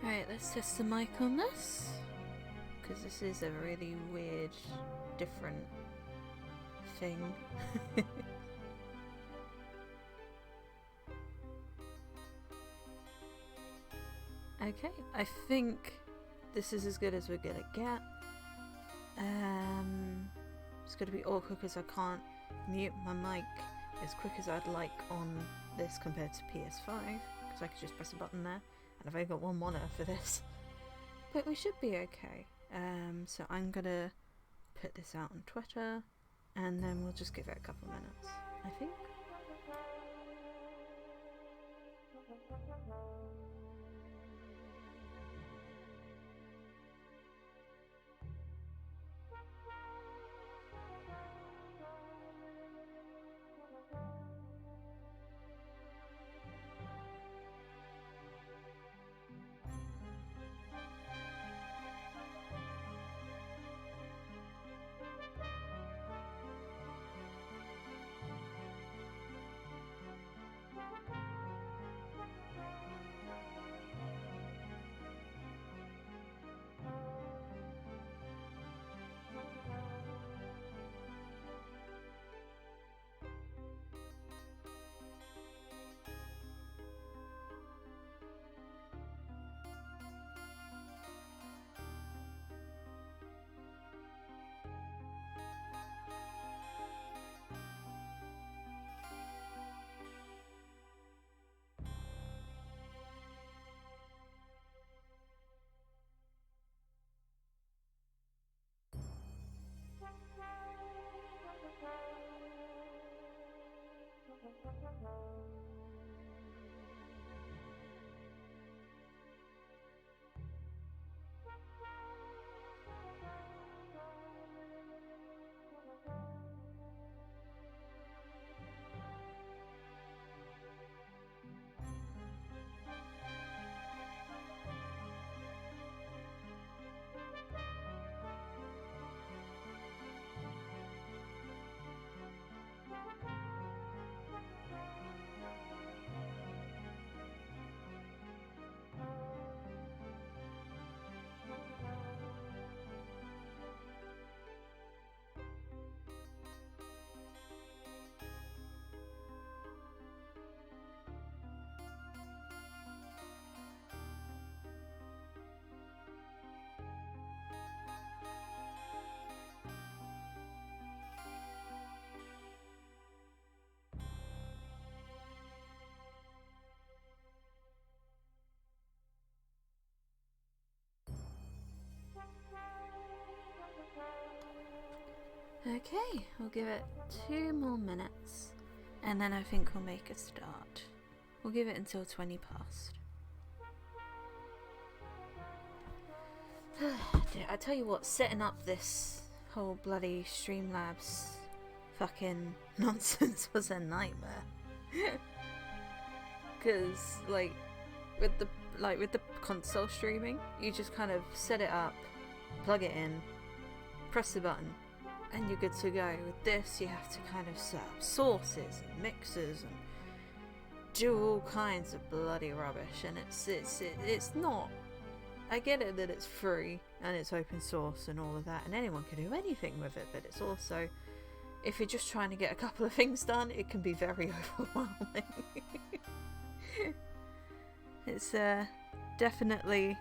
Right, let's test the mic on this. Because this is a really weird, different thing. Okay, I think this is as good as we're gonna get. It's gonna be awkward because I can't mute my mic as quick as I'd like on this compared to PS5, because I could just press a button there, and I've only got one monitor for this. But we should be okay. So I'm gonna put this out on Twitter, and then we'll just give it a couple minutes, I think. Okay, we'll give it 2 more minutes, and then I think we'll make a start. We'll give it until 20 past. I tell you what, setting up this whole bloody Streamlabs fucking nonsense was a nightmare. Cause with the console streaming, you just kind of set it up, plug it in, press the button, and you're good to go. With this, you have to kind of set up sources and mixers and do all kinds of bloody rubbish, and it's not. I get it that it's free and it's open source and all of that, and anyone can do anything with it, but it's also, if you're just trying to get a couple of things done, it can be very overwhelming. It's definitely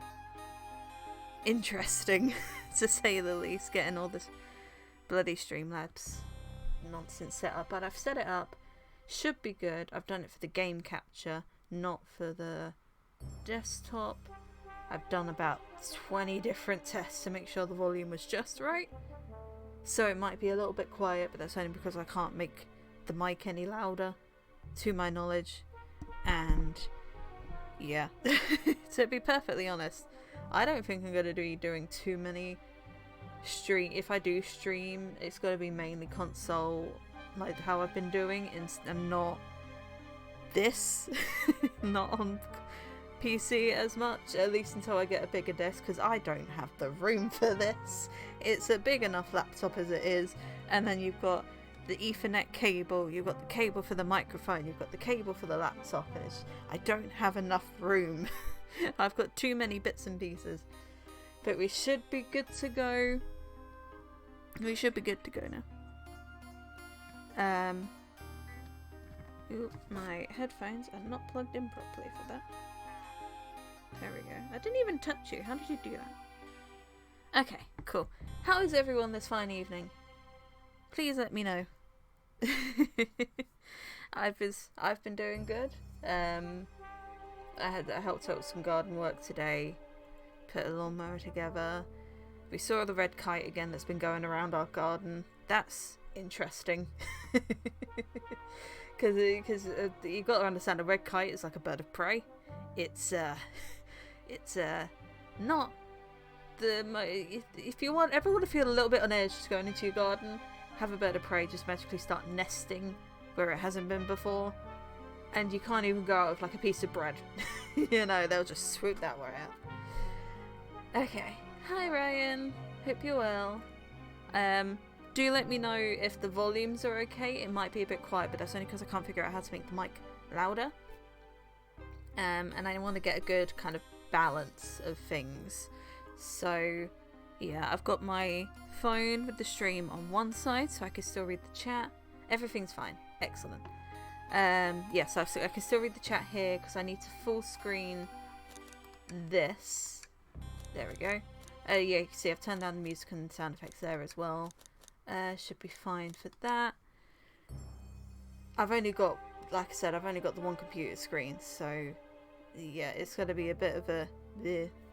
interesting, to say the least, getting all this bloody Streamlabs nonsense set up. But I've set it up, should be good. I've done it for the game capture, not for the desktop. I've done about 20 different tests to make sure the volume was just right. So it might be a little bit quiet, but that's only because I can't make the mic any louder, to my knowledge. And yeah, to be perfectly honest, I don't think I'm going to be doing too many if I do stream, it's going to be mainly console, like how I've been doing, and not this, not on PC as much, at least until I get a bigger desk, because I don't have the room for this. It's a big enough laptop as it is, and then you've got the Ethernet cable, you've got the cable for the microphone, you've got the cable for the laptop, and I don't have enough room I've got too many bits and pieces. But we should be good to go. We should be good to go now. Ooh, my headphones are not plugged in properly for that. There we go. I didn't even touch you. How did you do that? Okay, cool. How is everyone this fine evening? Please let me know. I've been doing good. I helped out with some garden work today. Put a lawnmower together. We saw the red kite again that's been going around our garden. That's interesting. Because you got to understand, a red kite is like a bird of prey. It's not the if you ever want to feel a little bit on edge just going into your garden, have a bird of prey just magically start nesting where it hasn't been before, and you can't even go out with like a piece of bread. You know, they'll just swoop that way out. Okay, hi Ryan, hope you're well. Do let me know if the volumes are okay. It might be a bit quiet, but that's only because I can't figure out how to make the mic louder. And I want to get a good kind of balance of things. So, yeah, I've got my phone with the stream on one side, so I can still read the chat. Everything's fine. Excellent. Yeah, so I can still read the chat here because I need to full screen this. There we go. Yeah, you can see I've turned down the music and sound effects there as well. Should be fine for that. I've only got, like I said, I've only got the one computer screen, so yeah, it's going to be a bit of a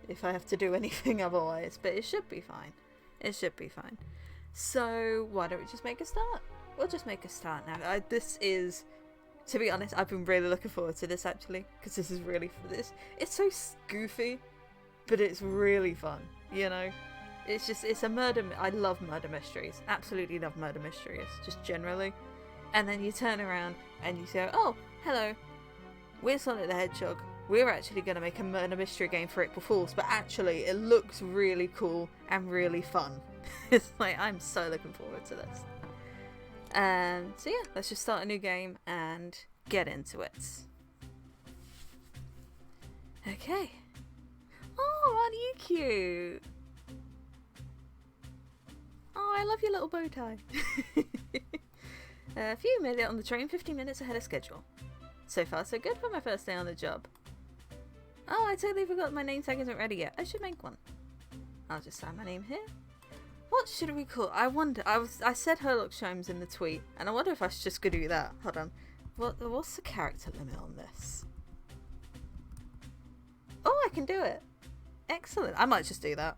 if I have to do anything otherwise, but it should be fine. It should be fine. So why don't we just make a start? We'll just make a start now. This is, to be honest, I've been really looking forward to this actually, because this is really it's so goofy, but it's really fun, you know. It's a murder. I love murder mysteries. Absolutely love murder mysteries, just generally. And then you turn around and you say, "Oh, hello, we're Sonic the Hedgehog. We're actually going to make a murder mystery game for April Fools, but actually it looks really cool and really fun." It's like, I'm so looking forward to this. So yeah, let's just start a new game and get into it. Okay. Oh, aren't you cute? Oh, I love your little bow tie. A few made it on the train 15 minutes ahead of schedule. So far so good for my first day on the job. Oh, I totally forgot my name tag isn't ready yet. I should make one. I'll just sign my name here. What should we call? I wonder. I said Herlock Sholmes in the tweet, and I wonder if I should just go do that. Hold on. What's the character limit on this? Oh, I can do it. Excellent. I might just do that.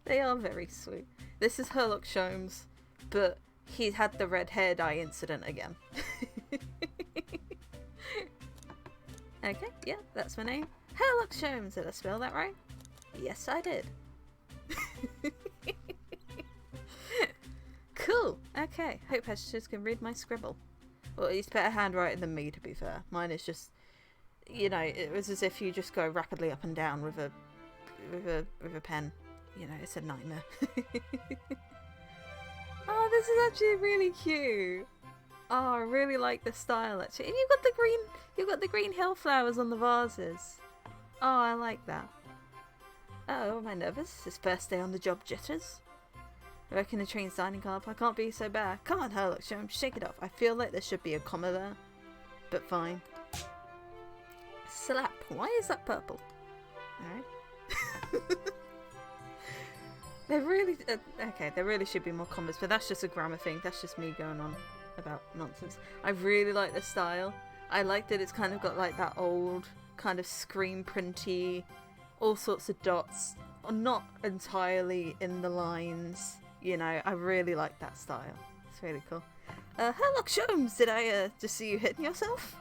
They are very sweet. This is Herlock Sholmes, but he had the red hair dye incident again. Okay, yeah, that's my name. Herlock Sholmes. Did I spell that right? Yes, I did. Cool. Okay, hope Hestus can read my scribble. Well, he's better handwriting than me, to be fair. Mine is just, you know, it was as if you just go rapidly up and down with a pen. You know, it's a nightmare. Oh, this is actually really cute. Oh, I really like the style actually. And you've got the green hill flowers on the vases. Oh, I like that. Oh, am I nervous? This first day on the job jitters? I reckon the train's dining car up. I can't be so bad. Come on, Herlock Sholmes, shake it off. I feel like there should be a comma there, but fine. Slap. Why is that purple? Alright. There really, okay, there really should be more commas, but that's just a grammar thing. That's just me going on about nonsense. I really like the style. I like that it's kind of got like that old kind of screen printy, all sorts of dots, not entirely in the lines. You know, I really like that style. It's really cool. Herlock Sholmes, did I just see you hitting yourself?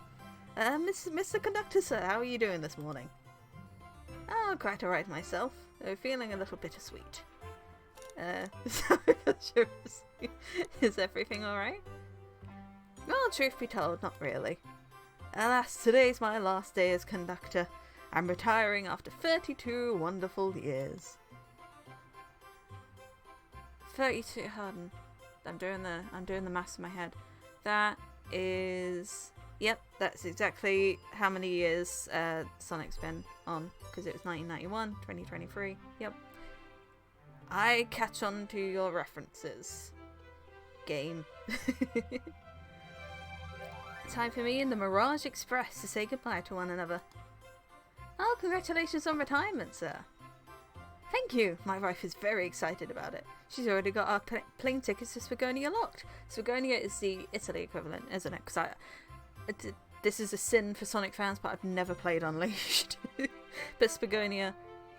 Mr. Conductor, sir, how are you doing this morning? Oh, quite alright myself. Feeling a little bittersweet. Sorry, is everything alright? Well, truth be told, not really. Alas, today's my last day as conductor. I'm retiring after 32 wonderful years. 32, hold on. I'm doing the maths in my head. That is Yep, that's exactly how many years Sonic's been on, because it was 1991, 2023. Yep. I catch on to your references. Game. Time for me and the Mirage Express to say goodbye to one another. Oh, congratulations on retirement, sir. Thank you. My wife is very excited about it. She's already got our plane tickets to Spagonia locked. Spagonia is the Italy equivalent, isn't it? Because this is a sin for Sonic fans, but I've never played Unleashed. But Spagonia,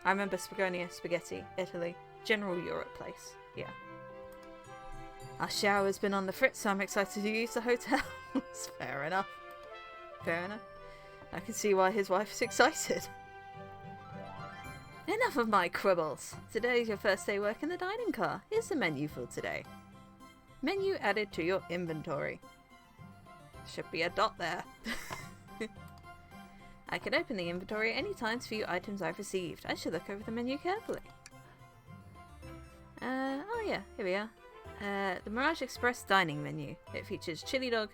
I remember Spagonia, Spaghetti, Italy, general Europe place. Yeah. Our shower's been on the fritz, so I'm excited to use the hotel. Fair enough. Fair enough. I can see why his wife's excited. Enough of my quibbles. Today's your first day work in the dining car. Here's the menu for today. Menu added to your inventory. Should be a dot there. I can open the inventory at any time to view items I've received. I should look over the menu carefully. Oh yeah, here we are. The Mirage Express dining menu. It features chili dog,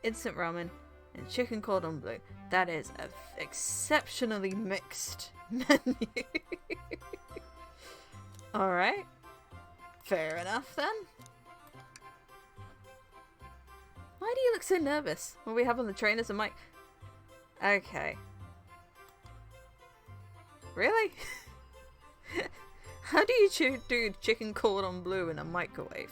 instant ramen, and chicken cordon bleu. That is an exceptionally mixed menu. Alright. Fair enough then. Why do you look so nervous? What we have on the train is a mic. Okay. Really? How do you do chicken cordon bleu in a microwave?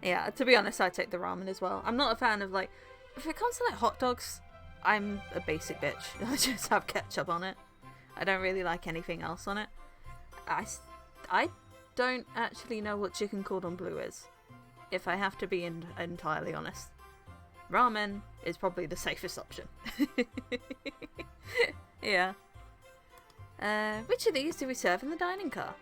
Yeah, to be honest, I take the ramen as well. I'm not a fan of, like, if it comes to like hot dogs, I'm a basic bitch. I just have ketchup on it. I don't really like anything else on it. I don't actually know what chicken cordon bleu is, if I have to be entirely honest. Ramen is probably the safest option. Yeah. Which of these do we serve in the dining car?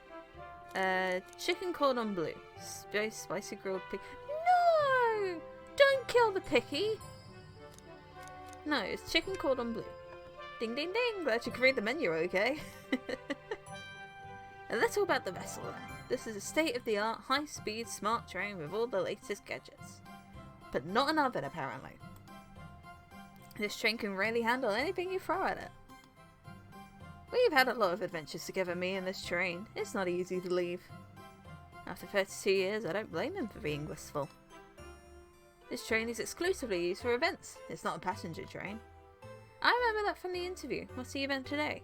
Chicken cordon bleu. Spicy grilled pig. No! Don't kill the picky! No, it's chicken cordon bleu. Ding ding ding! Glad you can read the menu, okay? A little about the vessel then. This is a state-of-the-art, high-speed, smart train with all the latest gadgets. But not an oven, apparently. This train can really handle anything you throw at it. We've had a lot of adventures together, me and this train. It's not easy to leave. After 32 years, I don't blame him for being wistful. This train is exclusively used for events. It's not a passenger train. I remember that from the interview. What's the event today?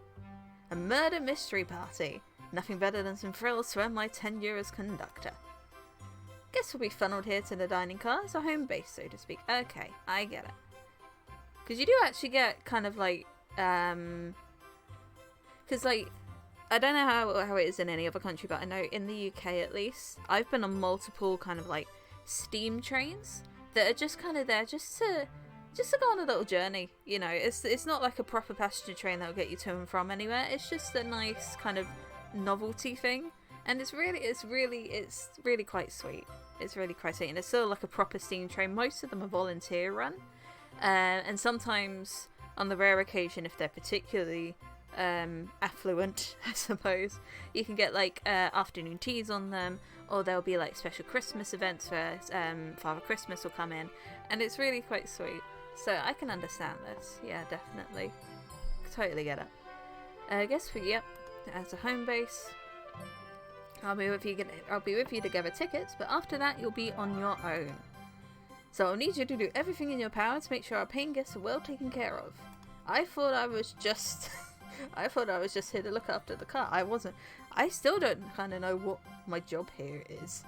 A murder mystery party. Nothing better than some thrills to earn my tenure as conductor. Guess we'll be funneled here to the dining car as a home base, so to speak. Okay, I get it. Because you do actually get kind of like, because like, I don't know how it is in any other country, but I know in the UK at least, I've been on multiple kind of like steam trains that are just kind of there just to go on a little journey. You know, it's not like a proper passenger train that'll get you to and from anywhere. It's just a nice kind of novelty thing, and it's really quite sweet. It's really quite sweet, and it's still like a proper steam train. Most of them are volunteer run, and sometimes on the rare occasion, if they're particularly affluent, I suppose, you can get like afternoon teas on them, or there'll be like special Christmas events where Father Christmas will come in, and it's really quite sweet. So I can understand this. Yeah, definitely, totally get it. I guess yep, as a home base, I'll be with you to gather tickets, but after that you'll be on your own. So I'll need you to do everything in your power to make sure our paying guests are well taken care of. I thought I was just here to look after the car. I wasn't. I still don't kind of know what my job here is.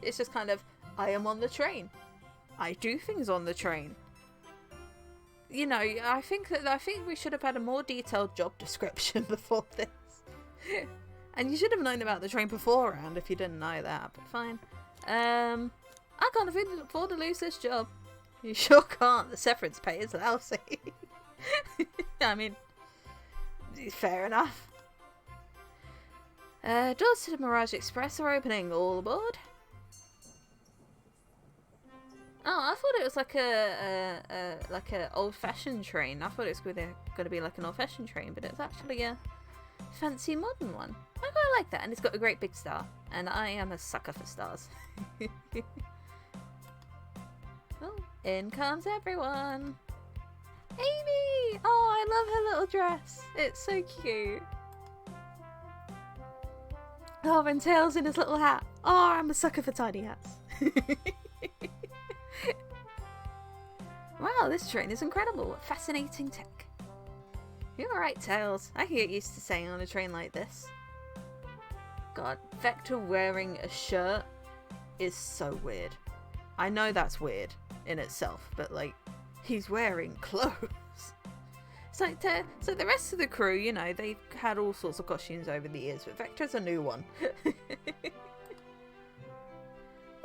It's just kind of, I am on the train. I do things on the train. You know, I think we should have had a more detailed job description before this. And you should have known about the train beforehand if you didn't know that, but fine. I can't afford to lose this job. You sure can't. The severance pay is lousy. I mean, fair enough. Doors to the Mirage Express are opening. All aboard. Oh, I thought it was like a old-fashioned train. I thought it was going to be like an old-fashioned train, but it's actually a fancy modern one. I quite like that, and it's got a great big star. And I am a sucker for stars. Oh, In comes everyone. Amy! Oh, I love her little dress. It's so cute. Oh, and Tails in his little hat. Oh, I'm a sucker for tiny hats. Wow, this train is incredible. What fascinating tech. You're right, Tails. I can get used to staying on a train like this. God, Vector wearing a shirt is so weird. I know that's weird in itself, but like, he's wearing clothes. It's like, so the rest of the crew, you know, they've had all sorts of costumes over the years, but Vector's a new one. What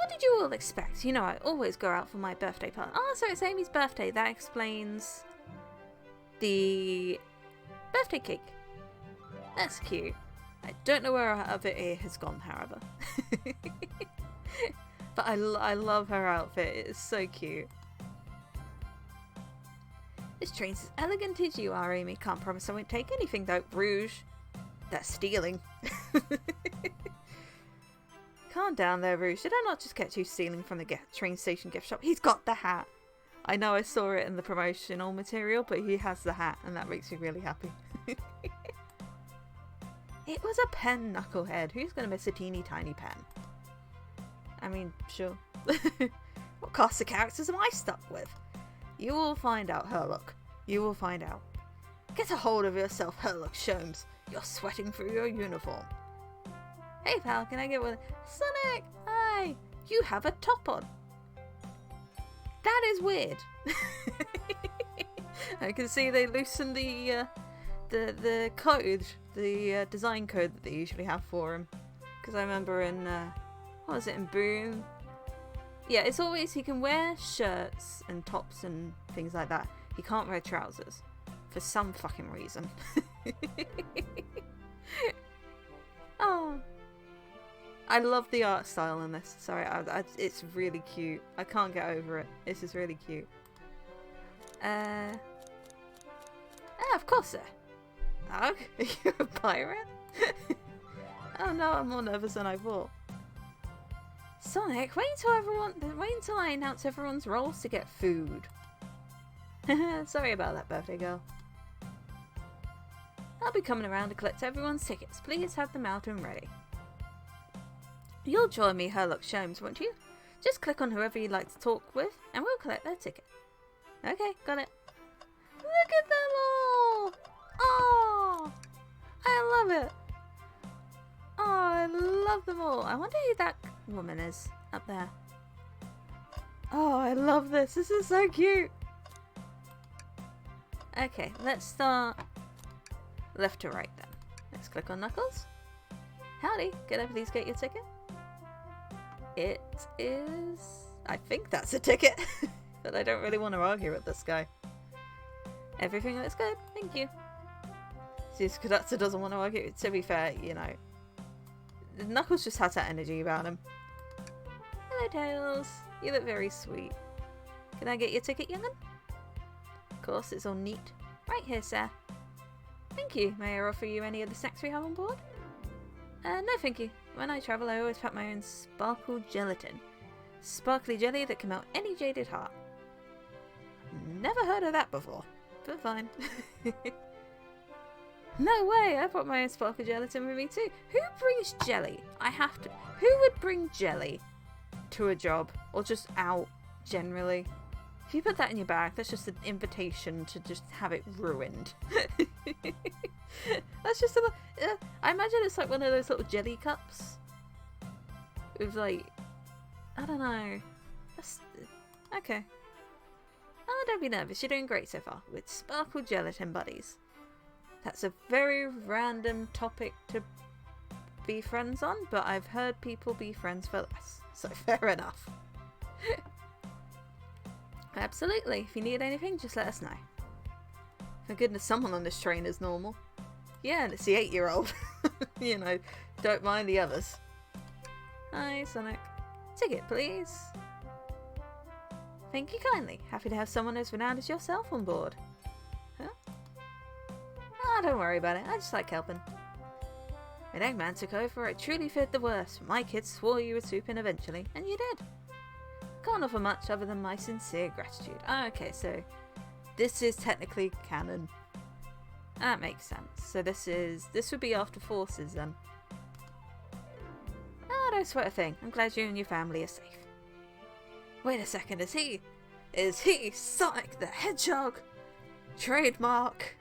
did you all expect? You know, I always go out for my birthday party. Oh, so it's Amy's birthday. That explains the birthday cake. That's cute. I don't know where her other ear has gone, however. But I love her outfit. It is so cute. This train's as elegant as you are, Amy. Can't promise I won't take anything, though. Rouge. That's stealing. Calm down there, Rouge. Did I not just catch you stealing from the train station gift shop? He's got the hat. I know I saw it in the promotional material, but he has the hat, and that makes me really happy. It was a pen, Knucklehead. Who's going to miss a teeny tiny pen? I mean, sure. What cast of characters am I stuck with? You will find out, Herlock. You will find out. Get a hold of yourself, Herlock Sholmes. You're sweating through your uniform. Hey pal, can I get one? Sonic! Hi! You have a top on. That is weird. I can see they loosened the code, the design code that they usually have for him. Because I remember in, what was it, in Boom? Yeah, it's always, he can wear shirts and tops and things like that. He can't wear trousers. For some fucking reason. Oh. I love the art style in this. Sorry, it's really cute. I can't get over it. This is really cute. Of course, sir. Oh, are you a pirate? Oh no, I'm more nervous than I thought. Sonic, wait until I announce everyone's roles to get food. Sorry about that, birthday girl. I'll be coming around to collect everyone's tickets. Please have them out and ready. You'll join me, Herlock Sholmes, won't you? Just click on whoever you'd like to talk with, and we'll collect their ticket. Okay, got it. Look at them all! Oh! I love it! Oh, I love them all. I wonder who that woman is up there. Oh, I love this. This is so cute. Okay, let's start left to right then. Let's click on Knuckles. Howdy, can I please get your ticket? It is... I think that's a ticket. But I don't really want to argue with this guy. Everything looks good, thank you. See, Kudetsu doesn't want to argue. To be fair, you know, Knuckles just has that energy about him. Hello, Tails. You look very sweet. Can I get your ticket, young'un? Of course, it's all neat. Right here, sir. Thank you. May I offer you any of the snacks we have on board? No, thank you. When I travel, I always pack my own sparkle gelatin. Sparkly jelly that can melt any jaded heart. Never heard of that before, but fine. No way, I brought my own sparkle gelatin with me too. Who brings jelly? I have to. Who would bring jelly to a job or just out generally? If you put that in your bag, that's just an invitation to just have it ruined. That's just a. I imagine it's like one of those little jelly cups with like, I don't know. That's okay. Oh, don't be nervous. You're doing great so far with sparkle gelatin buddies. That's a very random topic to be friends on, but I've heard people be friends for less, so fair enough. Absolutely. If you need anything, just let us know. For goodness, someone on this train is normal. Yeah, and it's the 8-year-old. You know, don't mind the others. Hi, Sonic. Ticket, please. Thank you kindly. Happy to have someone as renowned as yourself on board. Huh? Oh, don't worry about it. I just like helping. When Eggman took over, I truly feared the worst. My kids swore you would swoop in eventually, and you did. Can't offer much other than my sincere gratitude. Ah, okay, so this is technically canon. That makes sense. So this would be after Forces then. Oh, don't sweat a thing. I'm glad you and your family are safe. Wait a second, is he Sonic the Hedgehog? Trademark.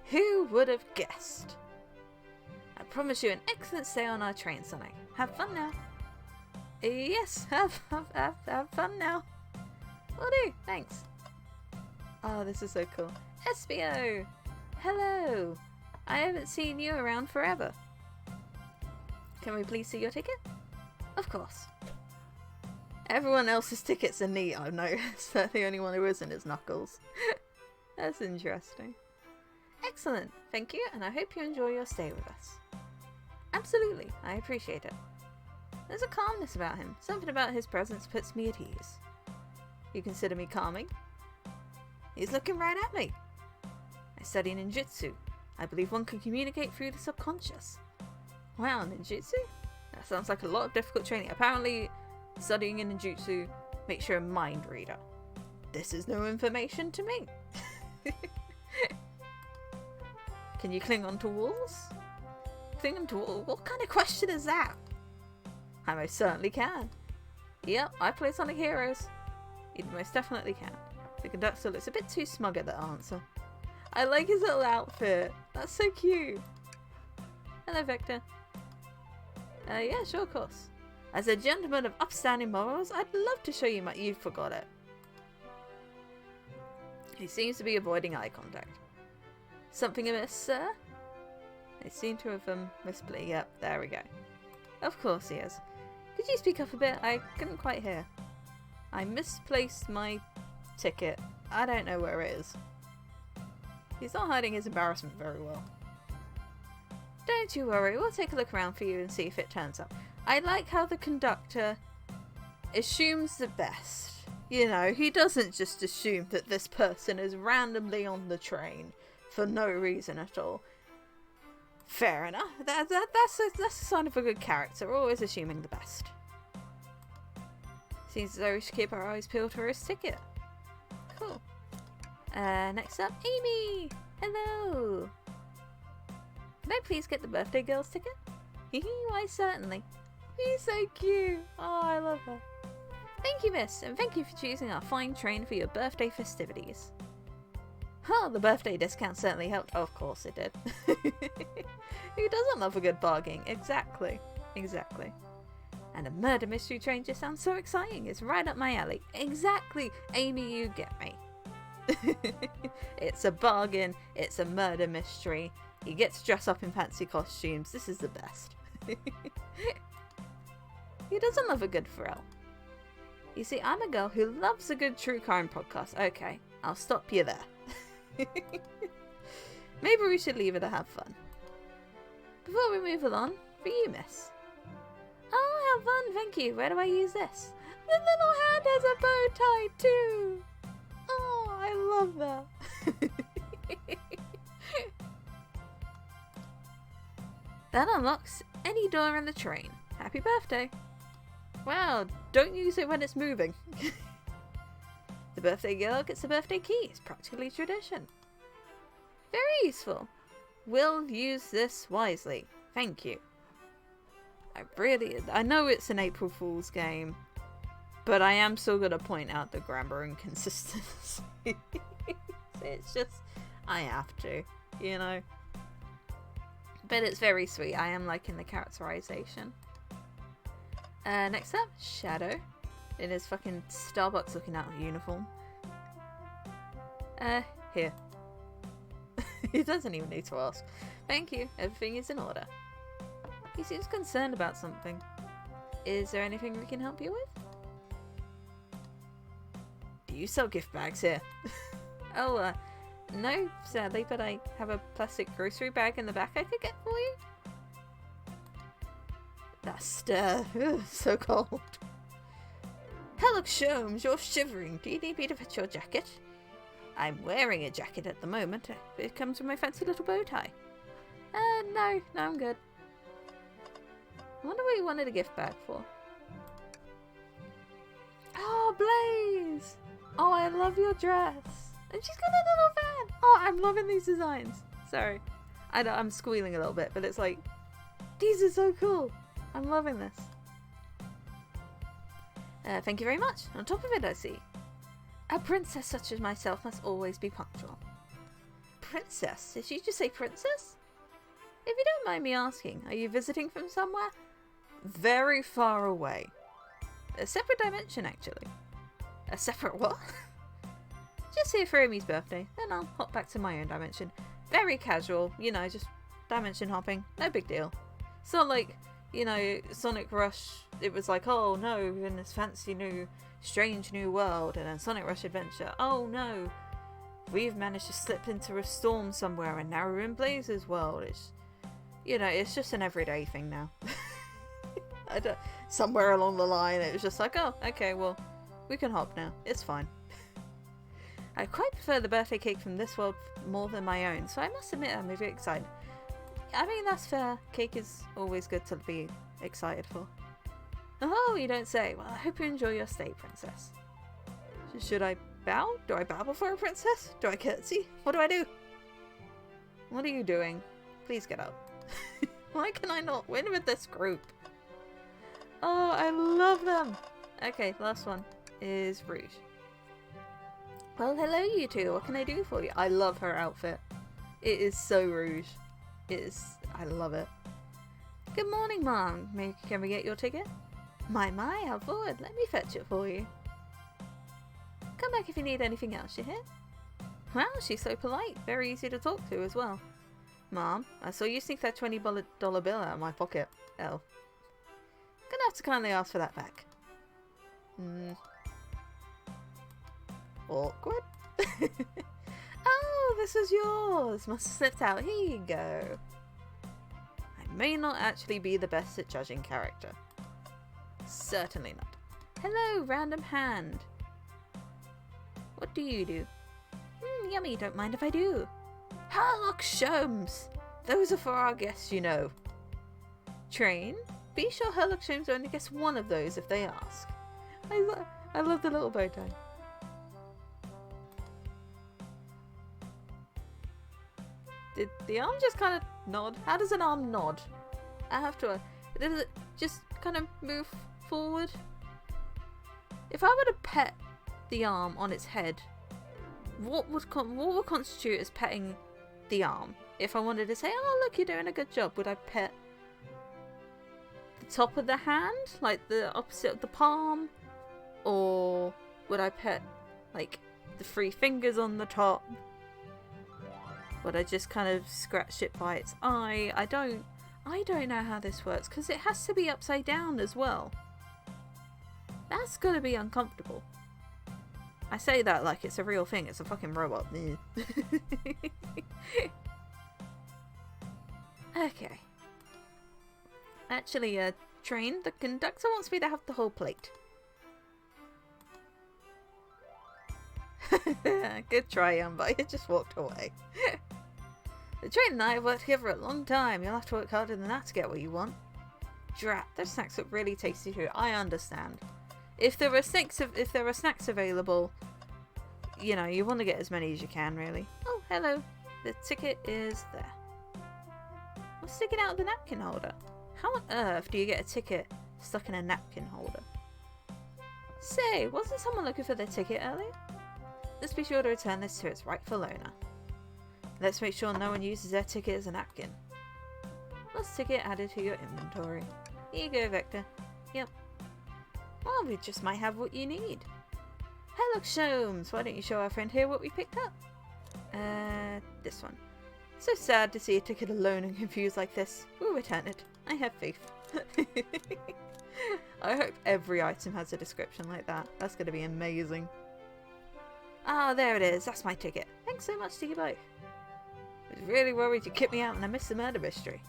Who would have guessed? I promise you an excellent stay on our train, Sonic. Have fun now. Yes, have fun now. Will do, thanks. Oh, this is so cool. Espio! Hello! I haven't seen you around forever. Can we please see your ticket? Of course. Everyone else's tickets are neat, I've noticed. The only one who isn't is Knuckles. That's interesting. Excellent, thank you, and I hope you enjoy your stay with us. Absolutely, I appreciate it. There's a calmness about him. Something about his presence puts me at ease. You consider me calming? He's looking right at me. I study ninjutsu. I believe one can communicate through the subconscious. Wow, ninjutsu? That sounds like a lot of difficult training. Apparently, studying in ninjutsu makes you a mind reader. This is no information to me. Can you cling onto walls? Cling onto walls? What kind of question is that? I most certainly can. Yep, I play Sonic Heroes. You most definitely can. The conductor looks a bit too smug at that answer. I like his little outfit. That's so cute. Hello, Victor. Yeah, sure, of course. As a gentleman of upstanding morals, I'd love to show you my— You forgot it. He seems to be avoiding eye contact. Something amiss, sir? They seem to have misplaced. Yep, there we go. Of course he is. Could you speak up a bit? I couldn't quite hear. I misplaced my ticket. I don't know where it is. He's not hiding his embarrassment very well. Don't you worry, we'll take a look around for you and see if it turns up. I like how the conductor assumes the best. You know, he doesn't just assume that this person is randomly on the train for no reason at all. Fair enough. That's a sign of a good character, always assuming the best. Seems as though we should keep our eyes peeled for his ticket. Cool. Next up, Amy! Hello! Can I please get the birthday girl's ticket? Why, certainly. He's so cute. Oh, I love her. Thank you, miss, and thank you for choosing our fine train for your birthday festivities. Oh, the birthday discount certainly helped. Oh, of course it did. Who doesn't love a good bargain? Exactly. Exactly. And a murder mystery train just sounds so exciting. It's right up my alley. Exactly. Amy, you get me. It's a bargain. It's a murder mystery. You get to dress up in fancy costumes. This is the best. Who doesn't love a good thrill? You see, I'm a girl who loves a good true crime podcast. Okay, I'll stop you there. Maybe we should leave it to have fun. Before we move along, for you, miss. Oh, have fun, thank you. Where do I use this? The little hand has a bow tie too. Oh, I love that. That unlocks any door in the train. Happy birthday. Wow, don't use it when it's moving. The birthday girl gets a birthday key. It's practically tradition. Very useful. We'll use this wisely. Thank you. I know it's an April Fool's game, but I am still going to point out the grammar inconsistency. It's just, I have to, you know. But it's very sweet. I am liking the characterization. Next up, Shadow. In his fucking Starbucks looking out uniform. Here. He doesn't even need to ask. Thank you, everything is in order. He seems concerned about something. Is there anything we can help you with? Do you sell gift bags here? Oh, no, sadly, but I have a plastic grocery bag in the back I could get for you. That's, so cold. Hello, Sholmes, you're shivering. Do you need me to fetch your jacket? I'm wearing a jacket at the moment. It comes with my fancy little bow tie. No, I'm good. I wonder what you wanted a gift bag for. love your dress. And she's got a little van. Oh, I'm loving these designs. Sorry. I'm squealing a little bit, but it's like, these are so cool. I'm loving this. Thank you very much. On top of it, I see. A princess such as myself must always be punctual. Princess? Did you just say princess? If you don't mind me asking, are you visiting from somewhere? Very far away. A separate dimension, actually. A separate what? Just here for Amy's birthday, then I'll hop back to my own dimension. Very casual, you know, just dimension hopping. No big deal. It's not like, you know, Sonic Rush, it was like, oh no, we're in this fancy new, strange new world, and then Sonic Rush Adventure, oh no, we've managed to slip into a storm somewhere and now we're in Blazer's world. It's, you know, it's just an everyday thing now. Somewhere along the line it was just like, oh, okay, well, we can hop now. It's fine. I quite prefer the birthday cake from this world more than my own, so I must admit I'm a bit excited. I mean, that's fair. Cake is always good to be excited for. Oh, you don't say. Well, I hope you enjoy your stay, princess. Should I bow? Do I bow before a princess? Do I curtsy? What do I do? What are you doing? Please get up. Why can I not win with this group? Oh, I love them. Okay, last one is Rouge. Well, hello you two. What can I do for you? I love her outfit. It is so Rouge. It is. I love it. Good morning, Mom. Can we get your ticket? My, how forward. Let me fetch it for you. Come back if you need anything else, you hear? Wow, she's so polite. Very easy to talk to as well. Mom, I saw you sneak that $20 bill out of my pocket. Oh. Gonna have to kindly ask for that back. Awkward. Oh, this is yours. Must have slipped out. Here you go. I may not actually be the best at judging character. Certainly not. Hello, random hand. What do you do? Yummy, don't mind if I do. Herlock Sholmes! Those are for our guests, you know. Train? Be sure Herlock Sholmes only gets one of those if they ask. I love the little bow tie. Did the arm just kind of nod? How does an arm nod? I have to... Does it just kind of move forward? If I were to pet the arm on its head, what would constitute as petting the arm? If I wanted to say, oh look, you're doing a good job, would I pet the top of the hand? Like the opposite of the palm? Or would I pet like the 3 fingers on the top? Would I just kind of scratch it by its eye? I don't know how this works, because it has to be upside down as well. That's gonna be uncomfortable. I say that like it's a real thing, it's a fucking robot. Okay. Actually, Train, the conductor wants me to have the whole plate. Good try, but you just walked away. The Train and I have worked together a long time. You'll have to work harder than that to get what you want. Drat, those snacks look really tasty too. I understand. If there are snacks available, you know, you want to get as many as you can, really. Oh, hello. The ticket is there. What's sticking out of the napkin holder? How on earth do you get a ticket stuck in a napkin holder? Say, wasn't someone looking for their ticket earlier? Let's be sure to return this to its rightful owner. Let's make sure no one uses their ticket as a napkin. Lost ticket added to your inventory. Here you go, Vector. Yep. Well, we just might have what you need. Herlock Sholmes, why don't you show our friend here what we picked up? This one. So sad to see a ticket alone and confused like this. We'll return it. I have faith. I hope every item has a description like that. That's going to be amazing. Ah, there it is. That's my ticket. Thanks so much to you both. I was really worried you kicked me out and I missed the murder mystery.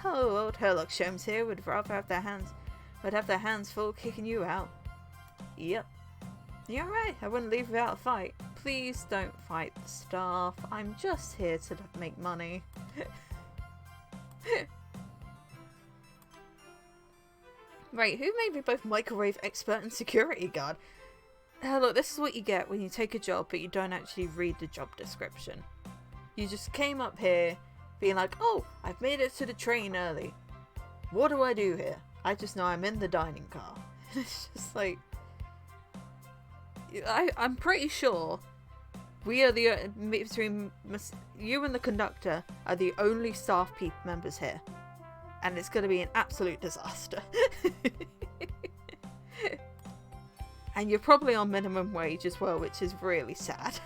Oh, old Herlock Sholmes here would rather have their hands full kicking you out. Yep. You're right, I wouldn't leave without a fight. Please don't fight the staff. I'm just here to make money. Right, who made me both microwave expert and security guard? Look, this is what you get when you take a job but you don't actually read the job description. You just came up here being like, oh, I've made it to the train early. What do I do here? I just know I'm in the dining car. It's just like... I'm pretty sure we are between you and the conductor are the only staff members here. And it's going to be an absolute disaster. And you're probably on minimum wage as well, which is really sad.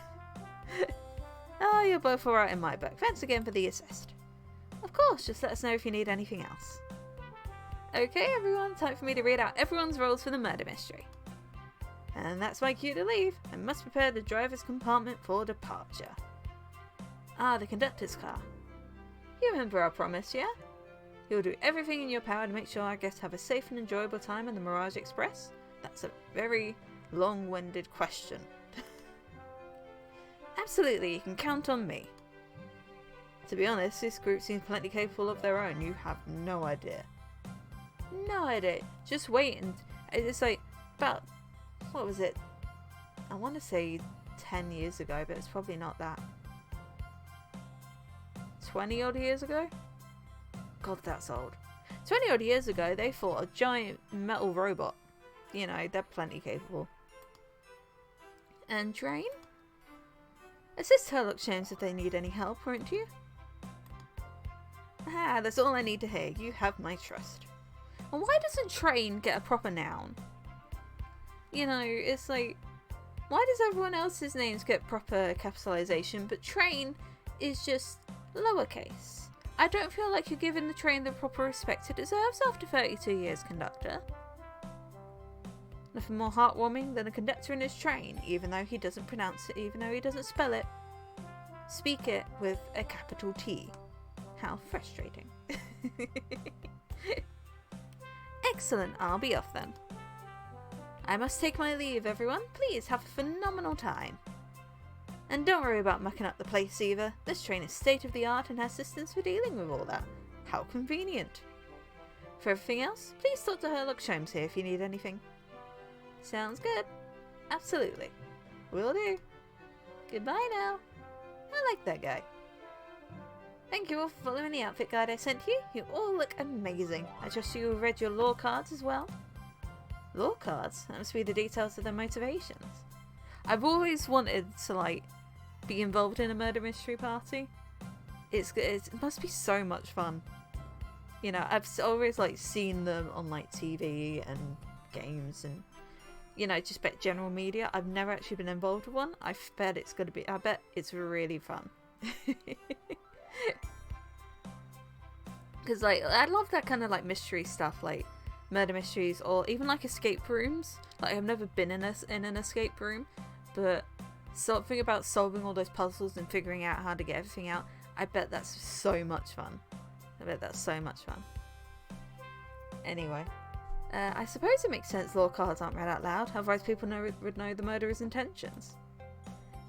Oh, you're both alright in my book. Thanks again for the assist. Of course, just let us know if you need anything else. Okay, everyone, time for me to read out everyone's roles for the murder mystery. And that's my cue to leave. I must prepare the driver's compartment for departure. Ah, the conductor's car. You remember our promise, yeah? You'll do everything in your power to make sure our guests have a safe and enjoyable time on the Mirage Express? That's a very long-winded question. Absolutely, you can count on me. To be honest, this group seems plenty capable of their own. You have no idea. No idea. Just wait and... It's like, about... What was it? I want to say 10 years ago, but it's probably not that. 20 odd years ago? God, that's old. 20 odd years ago, they fought a giant metal robot. You know, they're plenty capable. And Drain? Assist Herlock Sholmes if they need any help, won't you? Ah, that's all I need to hear. You have my trust. And why doesn't Train get a proper noun? You know, it's like, why does everyone else's names get proper capitalization, but Train is just lowercase? I don't feel like you're giving the Train the proper respect it deserves after 32 years, conductor. Nothing more heartwarming than a conductor in his train, even though he doesn't pronounce it, even though he doesn't spell it. Speak it with a capital T. How frustrating. Excellent, I'll be off then. I must take my leave, everyone. Please have a phenomenal time. And don't worry about mucking up the place either. This train is state of the art and has systems for dealing with all that. How convenient. For everything else, please talk to Herlock Sholmes here if you need anything. Sounds good. Absolutely. Will do. Goodbye now. I like that guy. Thank you all for following the outfit guide I sent you. You all look amazing. I trust you read your lore cards as well. Lore cards? That must be the details of their motivations. I've always wanted to, like, be involved in a murder mystery party. It must be so much fun. You know, I've always, like, seen them on, like, TV and games and, you know, just general media. I've never actually been involved with one. I bet it's going to be... I bet it's really fun. Because, like, I love that kind of, like, mystery stuff, like murder mysteries or even, like, escape rooms. Like, I've never been in an escape room, but something about solving all those puzzles and figuring out how to get everything out, I bet that's so much fun. I bet that's so much fun. Anyway. I suppose it makes sense lore cards aren't read out loud, otherwise people would know the murderer's intentions.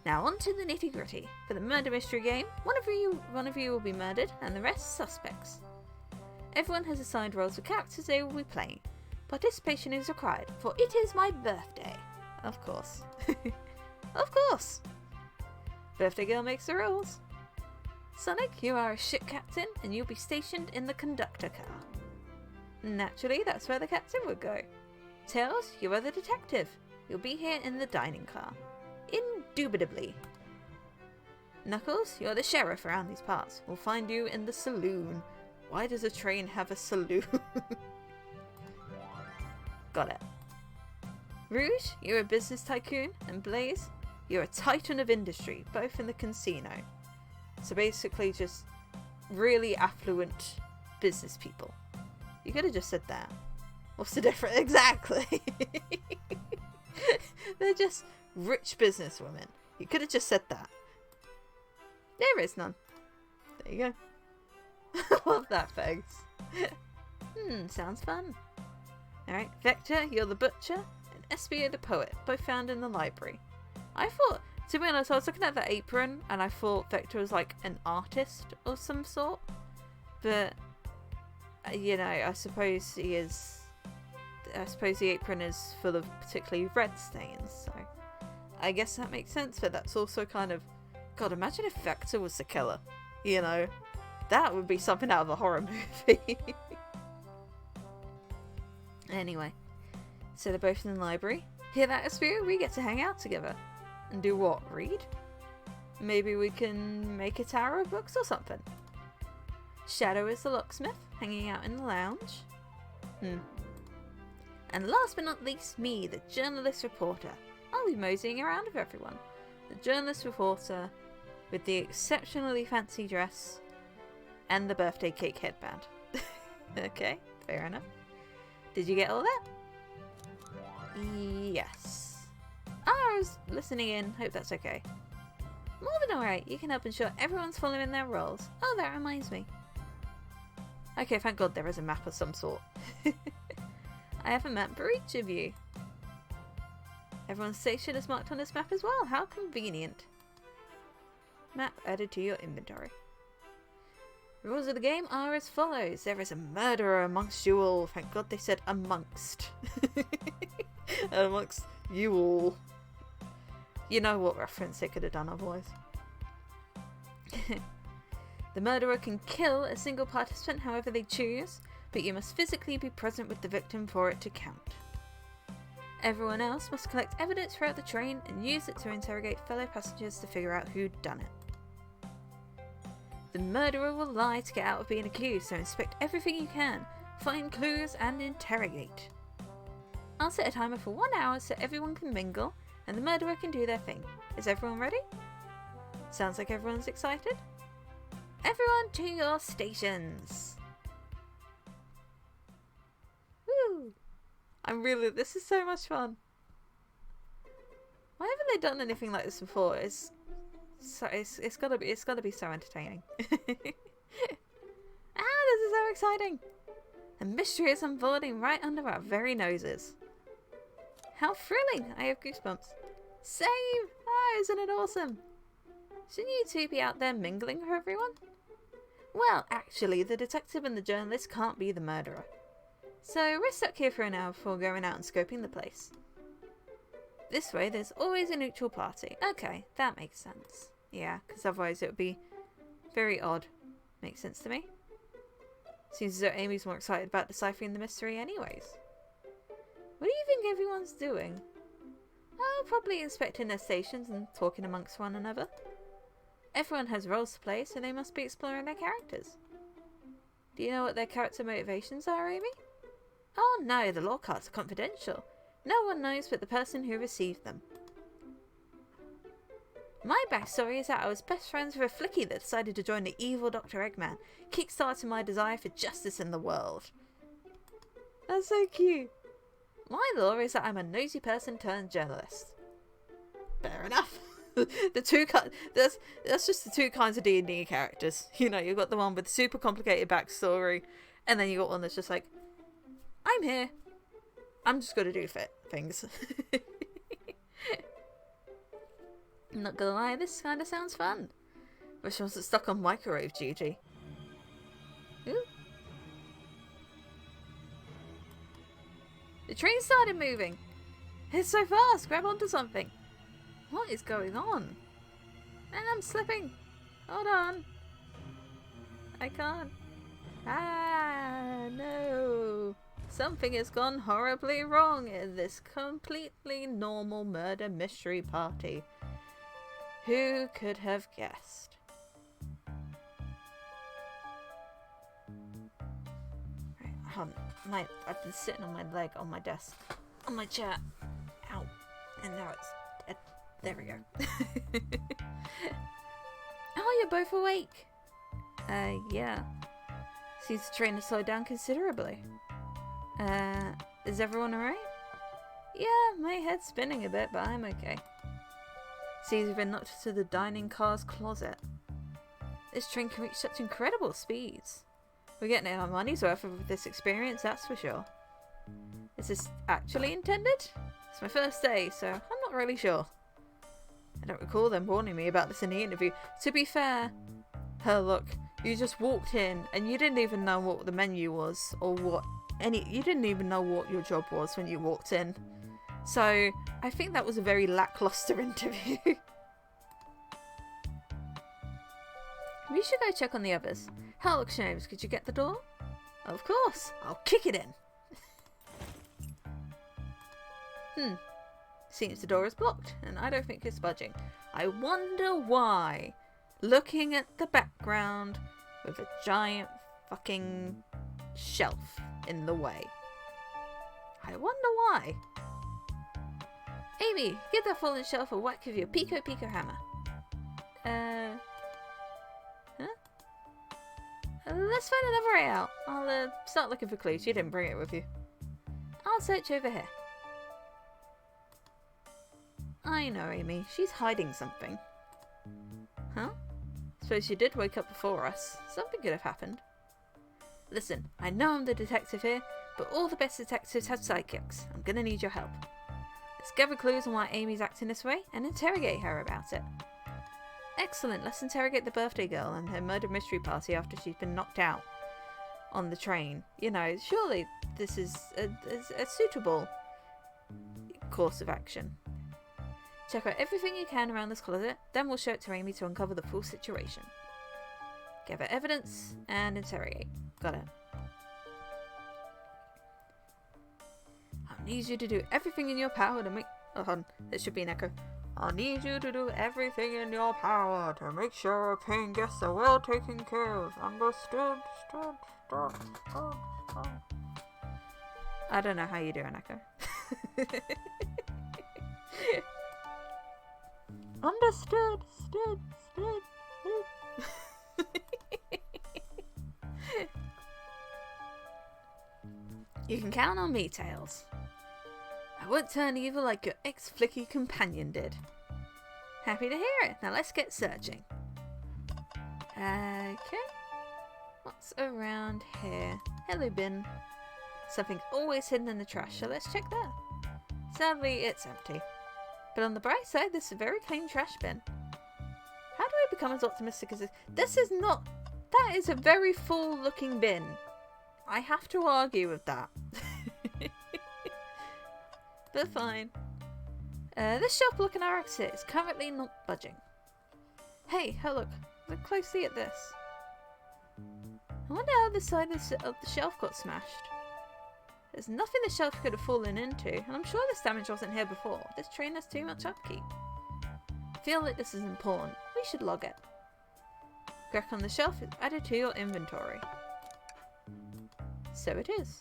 Now on to the nitty gritty. For the murder mystery game, one of you will be murdered and the rest suspects. Everyone has assigned roles for characters they will be playing. Participation is required, for it is my birthday. Of course. Of course. Birthday girl makes the rules. Sonic, you are a ship captain and you'll be stationed in the conductor car. Naturally, that's where the captain would go. Tails, you are the detective. You'll be here in the dining car. Indubitably. Knuckles, you're the sheriff around these parts. We'll find you in the saloon. Why does a train have a saloon? Got it. Rouge, you're a business tycoon. And Blaze, you're a titan of industry, both in the casino. So basically just really affluent business people. You could have just said that. What's the difference? Exactly. They're just rich businesswomen. You could have just said that. There is none. There you go. Love that face. Sounds fun. Alright, Vector, you're the butcher, and Espio the poet, both found in the library. I thought, to be honest, I was looking at that apron, and I thought Vector was like an artist of some sort. But, you know, I suppose he is I suppose the apron is full of particularly red stains, so I guess that makes sense, but that's also kind of... God, imagine if Vector was the killer. You know? That would be something out of a horror movie. Anyway, so they're both in the library. Hear that, Aspia? We get to hang out together. And do what? Read? Maybe we can make a tower of books or something. Shadow is the locksmith, hanging out in the lounge. And last but not least, me, the journalist reporter. I'll be moseying around with everyone. The journalist reporter with the exceptionally fancy dress and the birthday cake headband. Okay, fair enough. Did you get all that? Yes. I was listening in. Hope that's okay. More than alright. You can help ensure everyone's following their roles. Oh, that reminds me. Okay, thank God there is a map of some sort. I have a map for each of you. Everyone's station is marked on this map as well. How convenient. Map added to your inventory. The rules of the game are as follows. There is a murderer amongst you all. Thank God they said amongst. Amongst you all. You know what reference they could have done otherwise. The murderer can kill a single participant however they choose, but you must physically be present with the victim for it to count. Everyone else must collect evidence throughout the train and use it to interrogate fellow passengers to figure out who'd done it. The murderer will lie to get out of being accused, so inspect everything you can, find clues and interrogate. I'll set a timer for 1 hour so everyone can mingle and the murderer can do their thing. Is everyone ready? Sounds like everyone's excited. Everyone to your stations! Woo! This is so much fun. Why haven't they done anything like this before? It's gotta be so entertaining. This is so exciting! A mystery is unfolding right under our very noses. How thrilling! I have goosebumps. Same! Oh, isn't it awesome? Shouldn't you two be out there mingling with everyone? Well, actually, the detective and the journalist can't be the murderer. So we're stuck here for an hour before going out and scoping the place. This way, there's always a neutral party. Okay, that makes sense. Yeah, because otherwise it would be very odd. Makes sense to me. Seems as though Amy's more excited about deciphering the mystery anyways. What do you think everyone's doing? Oh, probably inspecting their stations and talking amongst one another. Everyone has roles to play, so they must be exploring their characters. Do you know what their character motivations are, Amy? Oh no, the law cards are confidential. No one knows but the person who received them. My backstory is that I was best friends with a flicky that decided to join the evil Dr. Eggman, kickstarting my desire for justice in the world. That's so cute. My lore is that I'm a nosy person turned journalist. Fair enough. That's just the two kinds of D&D characters. You know, you've got the one with super complicated backstory, and then you got one that's just like, I'm here. I'm just gonna do things. I'm not gonna lie, this kind of sounds fun. Wish I wasn't stuck on microwave duty. Ooh. The train started moving. It's so fast. Grab onto something. What is going on? And I'm slipping. Hold on. I can't. Ah, no. Something has gone horribly wrong in this completely normal murder mystery party. Who could have guessed? Right, I've been sitting on my leg on my desk, on my chair. Ow. And now it's dead. There we go. Oh, you're both awake. Yeah. Seems the train has slowed down considerably. Is everyone alright? Yeah, my head's spinning a bit, but I'm okay. Seems we've been knocked to the dining car's closet. This train can reach such incredible speeds. We're getting our money's worth of this experience, that's for sure. Is this actually intended? It's my first day, so I'm not really sure. I don't recall them warning me about this in the interview. To be fair, look, you just walked in and you didn't even know what the menu was or what you didn't even know what your job was when you walked in. So I think that was a very lackluster interview. We should go check on the others. Hello, Snows, could you get the door? Of course, I'll kick it in. Seems the door is blocked, and I don't think it's budging. I wonder why. Looking at the background with a giant fucking shelf in the way. I wonder why. Amy, give that fallen shelf a whack with your Pico hammer. Let's find another way out. I'll start looking for clues. You didn't bring it with you. I'll search over here. I know, Amy. She's hiding something. Huh? Suppose you did wake up before us. Something could have happened. Listen, I know I'm the detective here, but all the best detectives have sidekicks. I'm gonna need your help. Let's gather clues on why Amy's acting this way and interrogate her about it. Excellent, let's interrogate the birthday girl and her murder mystery party after she's been knocked out on the train. You know, surely this is a suitable course of action. Check out everything you can around this closet, then we'll show it to Amy to uncover the full situation. Gather evidence and interrogate. Got it. I need you to do everything in your power to make... Oh, hold on. There should be an echo. I need you to do everything in your power to make sure our paying guests are well taken care of. Understood? I don't know how you do an echo. Understood. You can count on me, Tails. I won't turn evil like your ex-flicky companion did. Happy to hear it. Now let's get searching. Okay. What's around here? Hello, bin. Something's always hidden in the trash, so let's check there. Sadly, it's empty. But on the bright side, this is a very clean trash bin. How do I become as optimistic as this? This is not... That is a very full-looking bin. I have to argue with that. But fine. This shelf blocking our exit is currently not budging. Hey, look closely at this. I wonder how the side of the shelf got smashed. There's nothing the shelf could have fallen into, and I'm sure this damage wasn't here before. This train has too much upkeep. I feel like this is important. We should log it. Crack on the shelf is added to your inventory. So it is.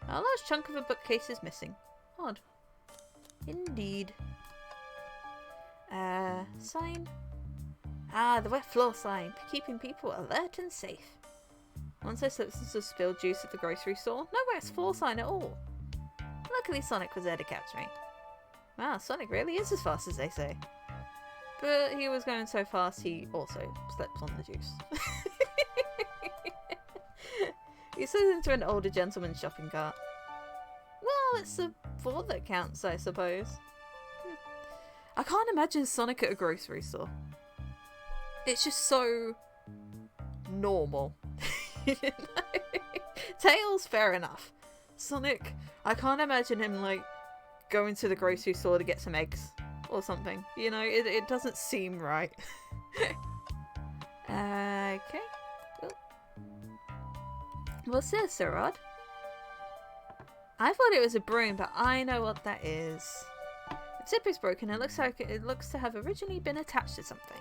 A large chunk of a bookcase is missing. Odd. Indeed. Sign? Ah, the wet floor sign, for keeping people alert and safe. Once I substance of spilled juice at the grocery store, no wet floor sign at all. Luckily Sonic was there to catch me. Wow, Sonic really is as fast as they say. But he was going so fast he also slept on the juice. He slipped into an older gentleman's shopping cart. Well, it's the thought that counts, I suppose. I can't imagine Sonic at a grocery store. It's just so normal. You know? Tails, fair enough. Sonic, I can't imagine him like going to the grocery store to get some eggs or something. You know, it doesn't seem right. Okay. Oh. What's this, Sir Rod? I thought it was a broom, but I know what that is. The tip is broken. It looks to have originally been attached to something.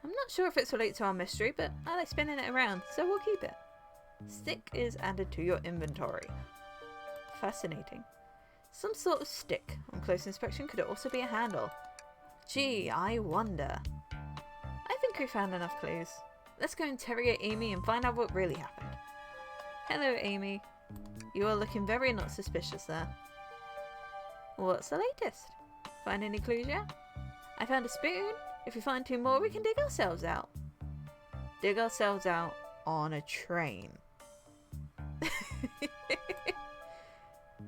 I'm not sure if it's related to our mystery, but I like spinning it around, so we'll keep it. Stick is added to your inventory. Fascinating. Some sort of stick. On close inspection, could it also be a handle? Gee, I wonder. I think we found enough clues. Let's go interrogate Amy and find out what really happened. Hello, Amy. You are looking very not suspicious there. What's the latest? Find any clues yet? I found a spoon. If we find 2 more, we can dig ourselves out. Dig ourselves out on a train.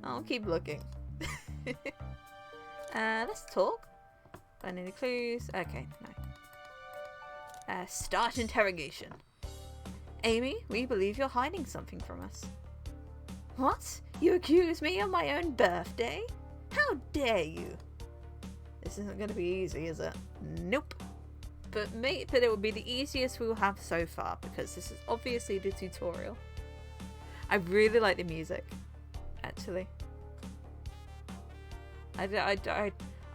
I'll keep looking. Let's talk. Find any clues? Okay, no. Start interrogation. Amy, we believe you're hiding something from us. What? You accuse me on my own birthday? How dare you? This isn't going to be easy, is it? Nope. But it will be the easiest we'll have so far, because this is obviously the tutorial. I really like the music, actually. I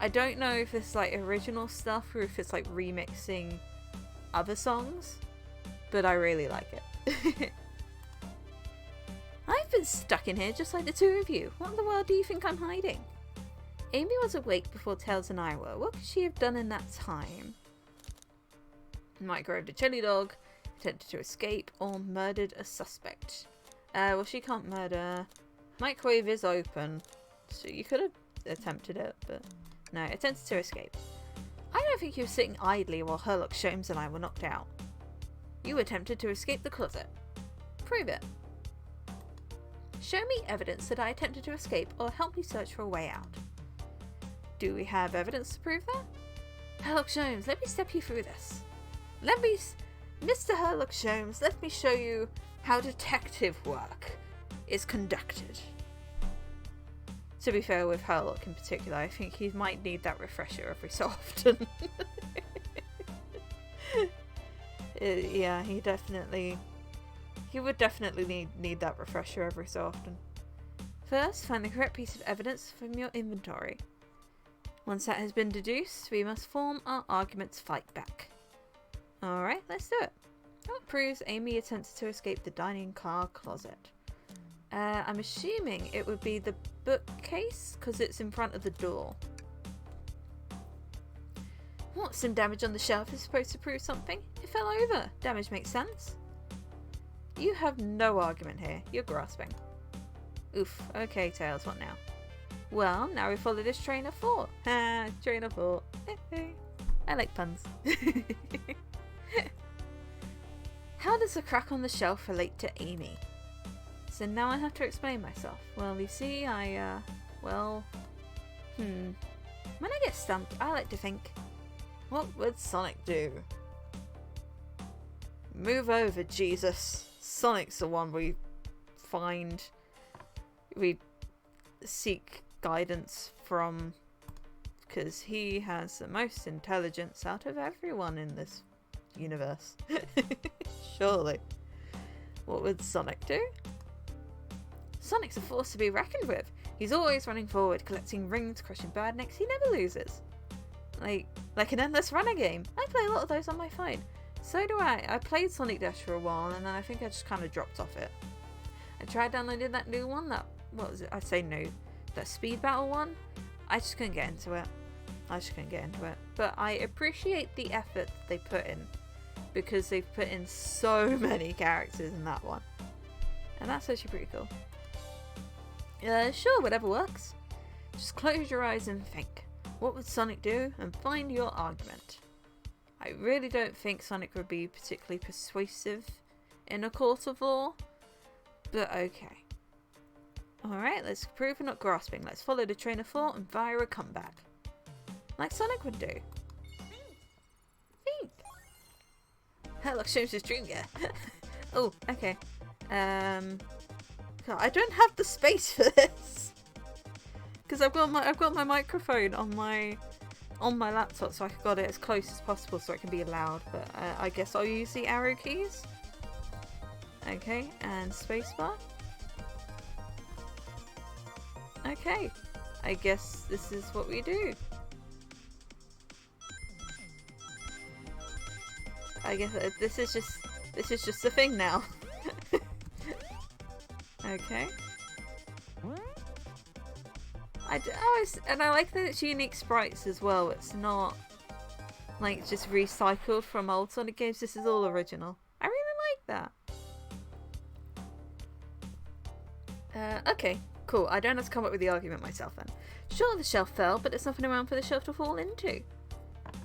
don't know if it's like original stuff or if it's like remixing other songs, but I really like it. I've been stuck in here just like the two of you. What in the world do you think I'm hiding? Amy was awake before Tails and I were. What could she have done in that time? Microwaved a chili dog, attempted to escape, or murdered a suspect. Well, she can't murder. Microwave is open, so you could have attempted it, but no, attempted to escape. I don't think you were sitting idly while Herlock Sholmes and I were knocked out. You attempted to escape the closet. Prove it. Show me evidence that I attempted to escape, or help me search for a way out. Do we have evidence to prove that? Herlock Sholmes, let me step you through this. Mr. Herlock Sholmes, let me show you how detective work is conducted. To be fair with Herlock in particular, I think he might need that refresher every so often. Yeah, he would definitely need that refresher every so often. First, find the correct piece of evidence from your inventory. Once that has been deduced, we must form our arguments fight back. Alright, let's do it. That proves Amy attempted to escape the dining car closet. I'm assuming it would be the bookcase, because it's in front of the door. What? Some damage on the shelf is supposed to prove something? It fell over. Damage makes sense. You have no argument here. You're grasping. Oof. Okay, Tails, what now? Well, now we follow this train of thought. Ha! Train of thought. I like puns. How does the crack on the shelf relate to Amy? So now I have to explain myself. Well, you see, when I get stumped, I like to think, what would Sonic do? Move over, Jesus. Sonic's the one we seek guidance from, because he has the most intelligence out of everyone in this universe. Surely. What would Sonic do? Sonic's a force to be reckoned with. He's always running forward, collecting rings, crushing badniks. He never loses. Like an endless runner game. I play a lot of those on my phone. So do I. I played Sonic Dash for a while, and then I think I just kind of dropped off it. I tried downloading that new one, what was it? I say new. That speed battle one. I just couldn't get into it. But I appreciate the effort they put in, because they've put in so many characters in that one. And that's actually pretty cool. Sure, whatever works. Just close your eyes and think. What would Sonic do? And find your argument. I really don't think Sonic would be particularly persuasive in a court of law, but okay. Alright, let's prove we're not grasping. Let's follow the train of thought and fire a comeback. Like Sonic would do. Think. Herlock Sholmes' dream, yeah. Oh, okay. God, I don't have the space for this. Because I've got my microphone on my laptop, so I got it as close as possible so it can be loud. But I guess I'll use the arrow keys. Okay, and spacebar. Okay, I guess this is what we do. I guess this is just the thing now. Okay. I like that it's unique sprites as well. It's not like just recycled from old Sonic games. This is all original. I really like that. Okay, cool. I don't have to come up with the argument myself then. Sure, the shelf fell, but there's nothing around for the shelf to fall into.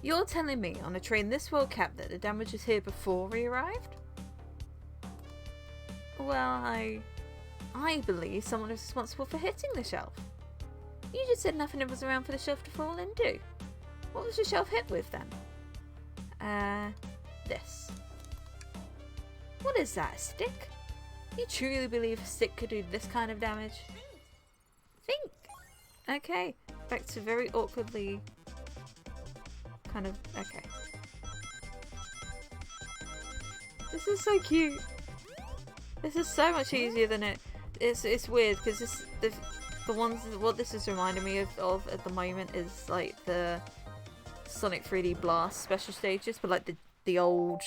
You're telling me on a train this well kept that the damage was here before we arrived? Well, I believe someone is responsible for hitting the shelf. You just said nothing was around for the shelf to fall into. What was the shelf hit with then? This. What is that, a stick? You truly believe a stick could do this kind of damage? Think! Okay, back to very awkwardly... kind of... okay. This is so cute! This is so much easier than it... It's weird, because the ones... what this is reminding me of at the moment is like the Sonic 3D Blast special stages, but like the old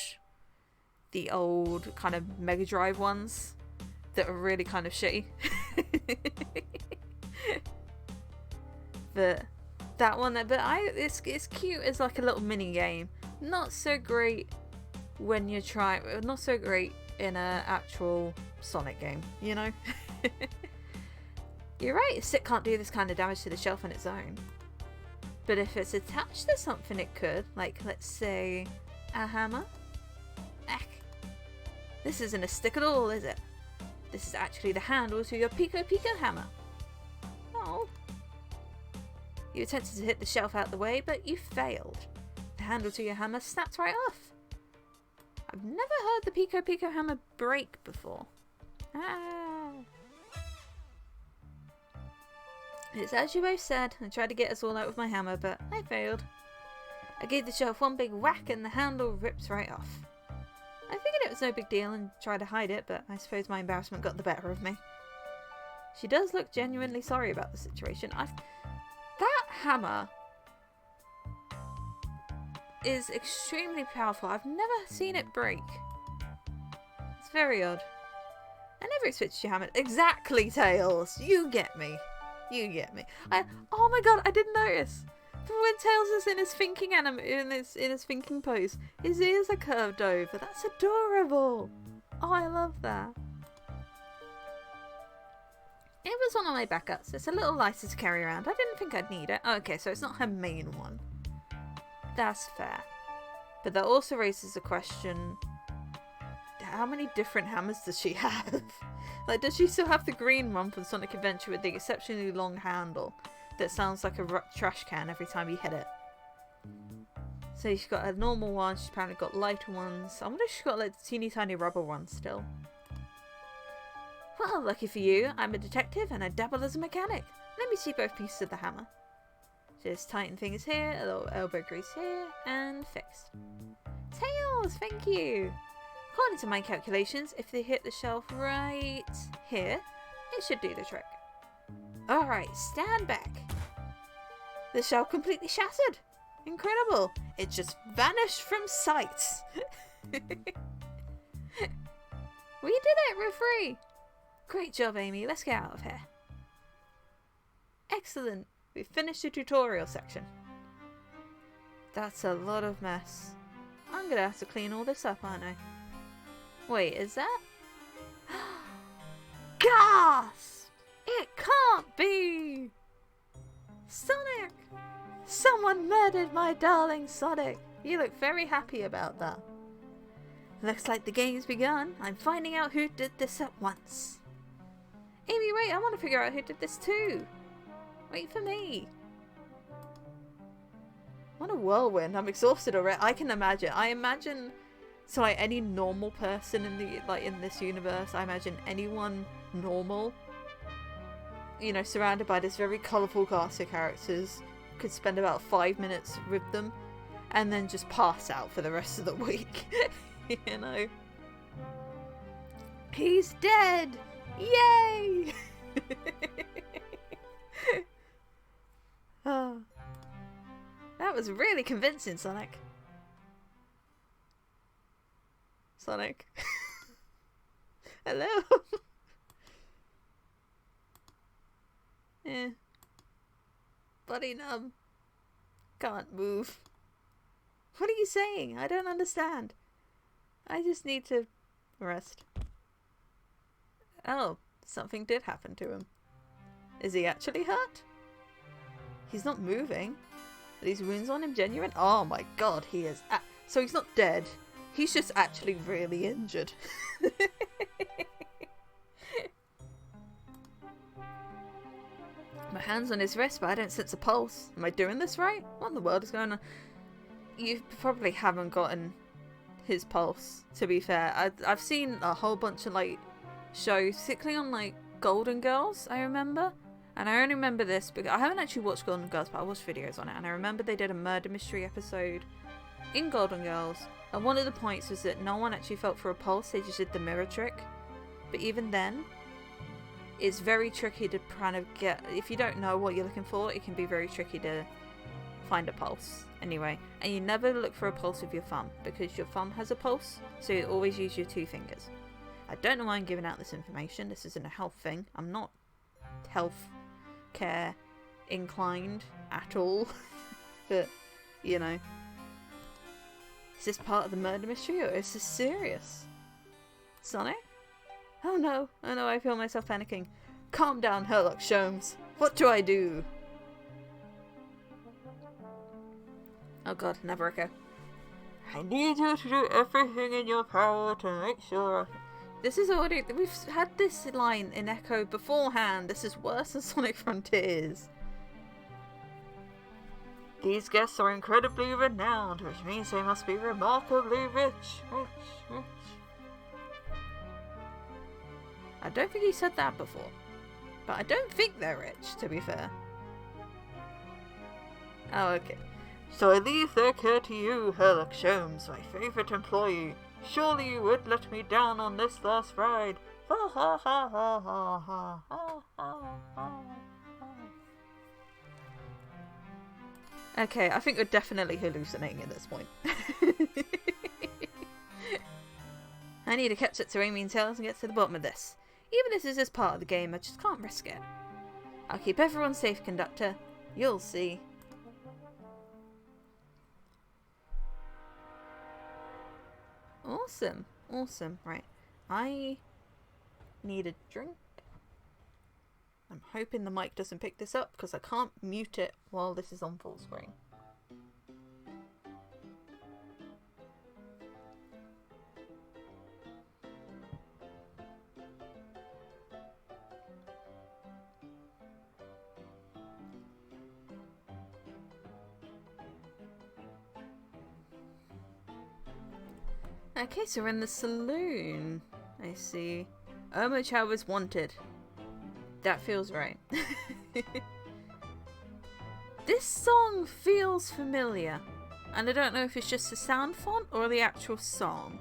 kind of Mega Drive ones that are really kind of shitty. But that one, it's cute as like a little mini game. Not so great when you're trying. Not so great in a actual Sonic game, you know. You're right. A stick can't do this kind of damage to the shelf on its own. But if it's attached to something, it could. Like, let's say, a hammer. Eck. This isn't a stick at all, is it? This is actually the handle to your Pico Pico hammer. Oh. You attempted to hit the shelf out the way, but you failed. The handle to your hammer snapped right off. I've never heard the Pico Pico hammer break before. Ah. It's as you both said. I tried to get us all out with my hammer, but I failed. I gave the shelf one big whack and the handle ripped right off. I figured it was no big deal and tried to hide it, but I suppose my embarrassment got the better of me. She does look genuinely sorry about the situation. That hammer is extremely powerful. I've never seen it break. It's very odd. I never switched your hammer. Exactly, Tails. You get me. You get me. Oh my god, I didn't notice. When Tails is in his thinking in his thinking pose, his ears are curved over. That's adorable. Oh, I love that. It was one of my backups. It's a little lighter to carry around. I didn't think I'd need it. Oh, okay, so it's not her main one. That's fair. But that also raises the question, how many different hammers does she have? Like, does she still have the green one from Sonic Adventure with the exceptionally long handle that sounds like a trash can every time you hit it? So she's got a normal one, she's apparently got lighter ones. I wonder if she's got like teeny tiny rubber ones still. Well, lucky for you, I'm a detective and I dabble as a mechanic. Let me see both pieces of the hammer. Just tighten things here, a little elbow grease here, and fixed. Tails, thank you! According to my calculations, if they hit the shelf right here, it should do the trick. Alright, stand back. The shelf completely shattered. Incredible. It just vanished from sight. We did it, we're free. Great job, Amy. Let's get out of here. Excellent. We've finished the tutorial section. That's a lot of mess. I'm gonna have to clean all this up, aren't I? Wait, is that? Gasp! It can't be! Sonic! Someone murdered my darling Sonic! You look very happy about that. Looks like the game's begun. I'm finding out who did this at once. Amy, wait, I want to figure out who did this too. Wait for me. What a whirlwind. I'm exhausted already. I can imagine. I imagine... So like any normal person in this universe, I imagine anyone normal, you know, surrounded by this very colourful cast of characters, could spend about 5 minutes with them and then just pass out for the rest of the week. You know? He's dead! Yay! Oh. That was really convincing, Sonic. Sonic. Hello? Body numb. Can't move. What are you saying? I don't understand. I just need to rest. Oh, something did happen to him. Is he actually hurt? He's not moving. Are these wounds on him genuine? Oh my god, he is... So he's not dead. He's just actually really injured. My hand's on his wrist, but I don't sense a pulse. Am I doing this right? What in the world is going on? You probably haven't gotten his pulse, to be fair. I've seen a whole bunch of, like, shows, particularly on like Golden Girls, I remember. And I only remember this because I haven't actually watched Golden Girls, but I watched videos on it. And I remember they did a murder mystery episode in Golden Girls. And one of the points was that no one actually felt for a pulse, they just did the mirror trick. But even then, it's very tricky to kind of get, if you don't know what you're looking for, it can be very tricky to find a pulse. Anyway, and you never look for a pulse with your thumb, because your thumb has a pulse, so you always use your 2 fingers. I don't know why I'm giving out this information, this isn't a health thing, I'm not health care inclined at all, but, you know. Is this part of the murder mystery, or is this serious? Sonic? Oh no, I feel myself panicking. Calm down, Herlock Sholmes. What do I do? Oh god, Neverica. I need you to do everything in your power to make sure. This is already, we've had this line in Echo beforehand. This is worse than Sonic Frontiers. These guests are incredibly renowned, which means they must be remarkably rich. I don't think he said that before. But I don't think they're rich, to be fair. Oh, okay. So I leave their care to you, Herlock Sholmes, my favourite employee. Surely you would let me down on this last ride. Ha ha ha ha ha ha ha ha ha. Okay, I think we're definitely hallucinating at this point. I need to catch up to Amy and Tails and get to the bottom of this. Even if this is part of the game, I just can't risk it. I'll keep everyone safe, Conductor. You'll see. Awesome. Awesome. Right. I need a drink. I'm hoping the mic doesn't pick this up because I can't mute it while this is on full screen. Okay, so we're in the saloon. I see. Omochao was wanted. That feels right. This song feels familiar. And I don't know if it's just the sound font or the actual song.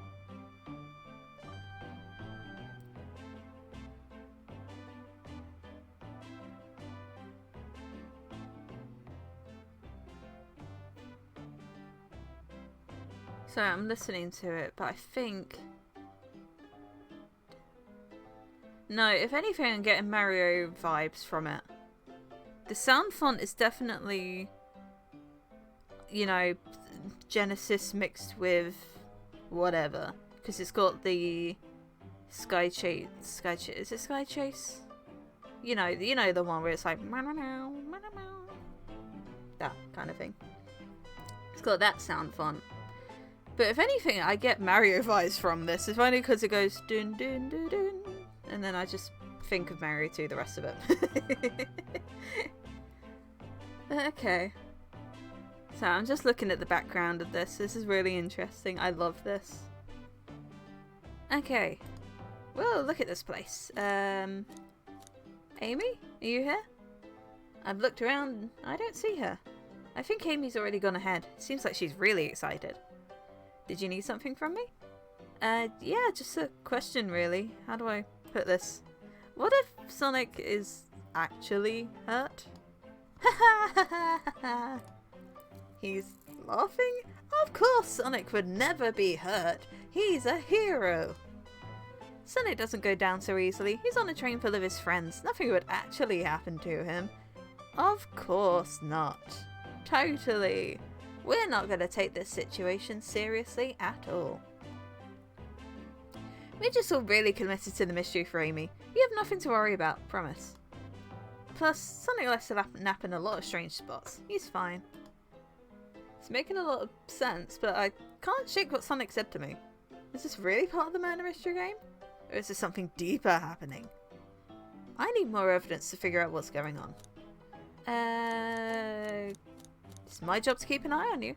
So I'm listening to it, but I think... No, if anything, I'm getting Mario vibes from it. The sound font is definitely, you know, Genesis mixed with whatever. Because it's got the Sky Chase. Is it Sky Chase? You know the one where it's like that kind of thing. It's got that sound font. But if anything, I get Mario vibes from this. If only because it goes dun dun dun dun, and then I just think of Mario 2 the rest of it. Okay. So I'm just looking at the background of this. This is really interesting. I love this. Okay. Well, look at this place. Amy? Are you here? I've looked around. I don't see her. I think Amy's already gone ahead. Seems like she's really excited. Did you need something from me? Yeah, just a question really. How do I put this? What if Sonic is actually hurt? He's laughing? Of course Sonic would never be hurt. He's a hero. Sonic doesn't go down so easily. He's on a train full of his friends. Nothing would actually happen to him. Of course not. Totally. We're not going to take this situation seriously at all. We're just all really committed to the mystery for Amy. You have nothing to worry about, promise. Plus, Sonic likes to nap in a lot of strange spots. He's fine. It's making a lot of sense, but I can't shake what Sonic said to me. Is this really part of the murder mystery game? Or is there something deeper happening? I need more evidence to figure out what's going on. It's my job to keep an eye on you.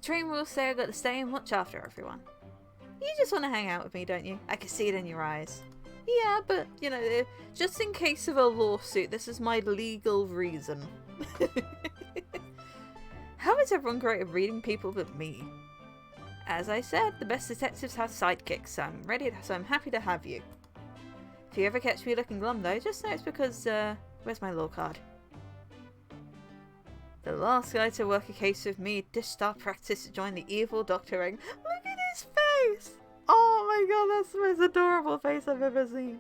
The train rules say I got to stay and watch after everyone. You just want to hang out with me, don't you? I can see it in your eyes. Yeah, but, you know, just in case of a lawsuit, this is my legal reason. How is everyone great at reading people but me? As I said, the best detectives have sidekicks, so I'm happy to have you. If you ever catch me looking glum though, just know it's because, where's my law card? The last guy to work a case with me dished our practice to join the evil Dr. Ring. Look at his face! Oh my god, that's the most adorable face I've ever seen.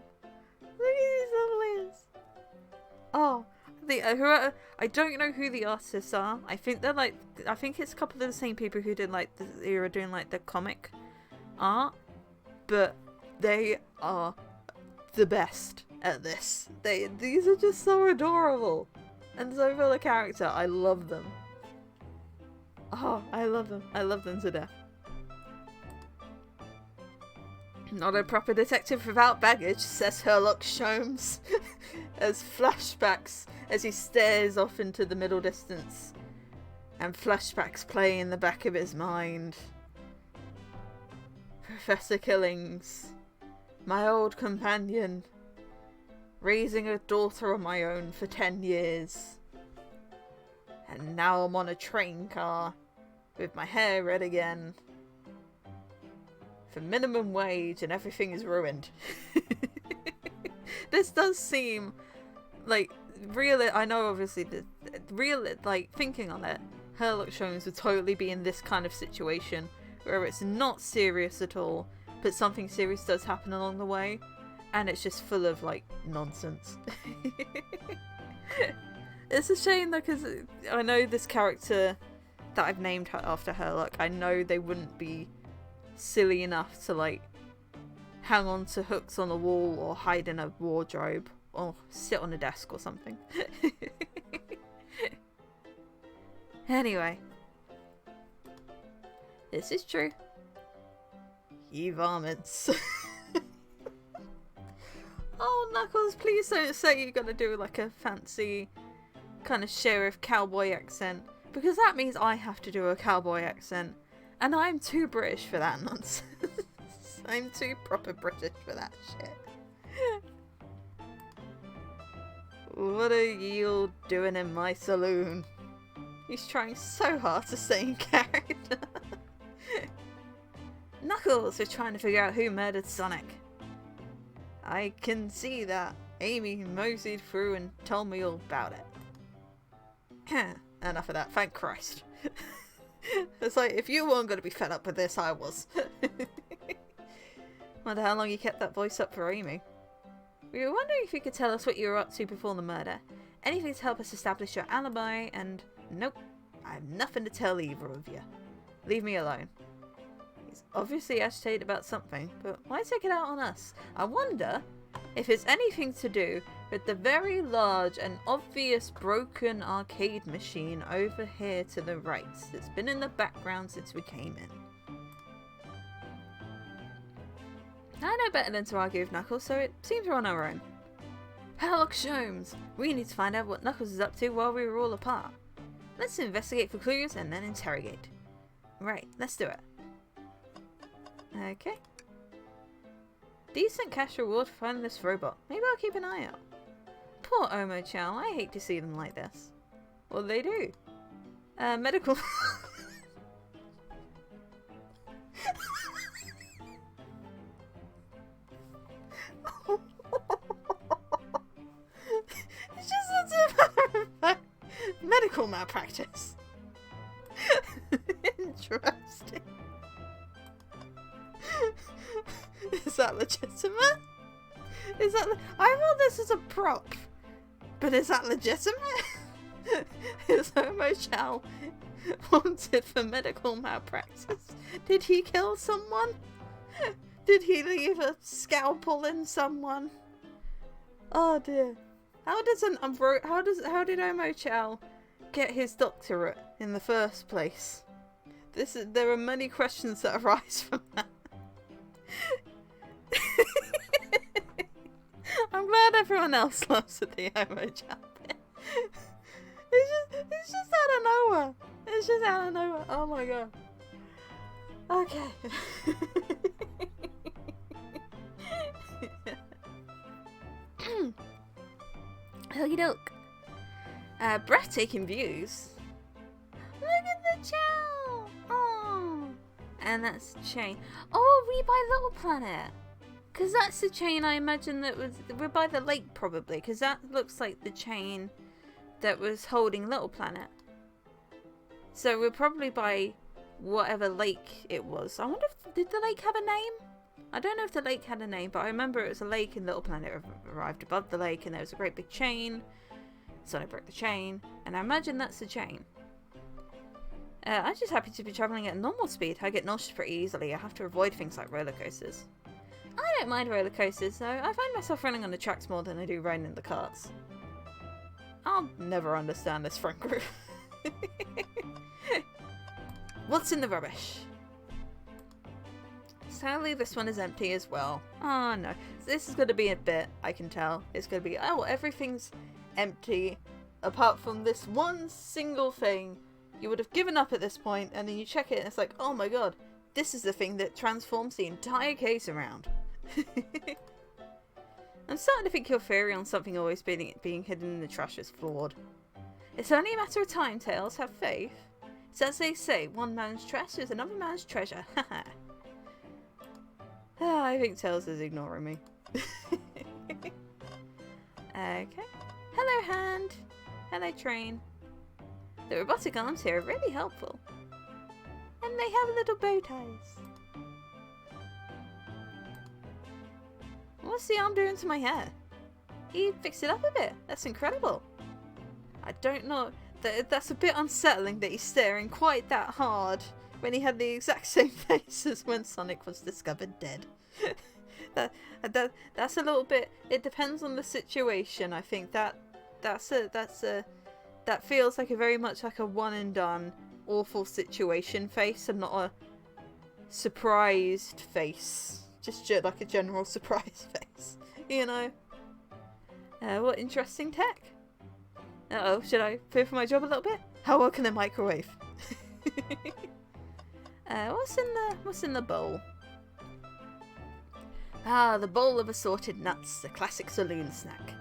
Look at these little ears. Oh, I don't know who the artists are. I think they're like, I think it's a couple of the same people who did like who are doing like the comic art, but they are the best at this. These are just so adorable and so full of character. I love them. Oh, I love them. I love them to death. Not a proper detective without baggage, says Sherlock Sholmes, as flashbacks as he stares off into the middle distance, and flashbacks play in the back of his mind. Professor Killings, my old companion, raising a daughter of my own for 10 years, and now I'm on a train car with my hair red again. For minimum wage and everything is ruined. This does seem like really, I know obviously the real, like thinking on it, Sherlock Sholmes would totally be in this kind of situation where it's not serious at all, but something serious does happen along the way and it's just full of like nonsense. It's a shame though, because I know this character that I've named after Sherlock, I know they wouldn't be silly enough to like hang on to hooks on a wall or hide in a wardrobe or sit on a desk or something. Anyway, this is true. He vomits. Oh, Knuckles, please don't say you're gonna do like a fancy kind of sheriff cowboy accent, because that means I have to do a cowboy accent. And I'm too British for that nonsense. I'm too proper British for that shit. What are you all doing in my saloon? He's trying so hard to stay in character. Knuckles, we're trying to figure out who murdered Sonic. I can see that. Amy moseyed through and told me all about it. Enough of that, thank Christ. It's like, if you weren't going to be fed up with this, I was. Wonder how long you kept that voice up for Amy. We were wondering if you could tell us what you were up to before the murder. Anything to help us establish your alibi, and nope, I have nothing to tell either of you. Leave me alone. He's obviously agitated about something, but why take it out on us? I wonder if it's anything to do with the very large and obvious broken arcade machine over here to the right that's been in the background since we came in. I know better than to argue with Knuckles, so it seems we're on our own. Sherlock Sholmes! We need to find out what Knuckles is up to while we were all apart. Let's investigate for clues and then interrogate. Right, let's do it. Okay. Decent cash reward for finding this robot. Maybe I'll keep an eye out. Poor Omo-chan, I hate to see them like this. What do they do? Medical... It's just a medical malpractice. Interesting. Is that legitimate? Is that... I thought this was a prop. But is that legitimate? Is Omo-chan wanted for medical malpractice? Did he kill someone? Did he leave a scalpel in someone? Oh dear. How did Omo-chan get his doctorate in the first place? There are many questions that arise from that. I'm glad everyone else loves the Omo-chan bit. It's just out of nowhere. It's just out of nowhere. Oh my god. Okay. Okie doke. Breathtaking views. Look at the chow! Oh! And that's the chain. Oh, we by Little Planet! Because that's the chain I imagine that was... We're by the lake, probably. Because that looks like the chain that was holding Little Planet. So we're probably by whatever lake it was. I wonder if... Did the lake have a name? I don't know if the lake had a name, but I remember it was a lake and Little Planet arrived above the lake and there was a great big chain. So I broke the chain. And I imagine that's the chain. I'm just happy to be travelling at normal speed. I get nauseous pretty easily. I have to avoid things like roller coasters. I don't mind roller coasters though. I find myself running on the tracks more than I do riding in the carts. I'll never understand this front group. What's in the rubbish? Sadly, this one is empty as well. Oh no. This is going to be a bit, I can tell. It's going to be, oh, everything's empty apart from this one single thing. You would have given up at this point, and then you check it and it's like, oh my god, this is the thing that transforms the entire case around. I'm starting to think your theory on something always being hidden in the trash is flawed. It's only a matter of time, Tails. Have faith. It's as they say, one man's trash is another man's treasure. Haha. I think Tails is ignoring me. Okay. Hello, Hand. Hello, Train. The robotic arms here are really helpful. And they have little bow ties. What's the arm doing to my hair? He fixed it up a bit. That's incredible. I don't know. That's a bit unsettling that he's staring quite that hard when he had the exact same face as when Sonic was discovered dead. That's a little bit... It depends on the situation. I think that feels like very much like a one and done awful situation face and not a surprised face. Just like a general surprise face, you know? What interesting tech. Uh-oh, should I pay for my job a little bit? How well can I microwave? What's in the bowl? Ah, the bowl of assorted nuts, the classic saloon snack.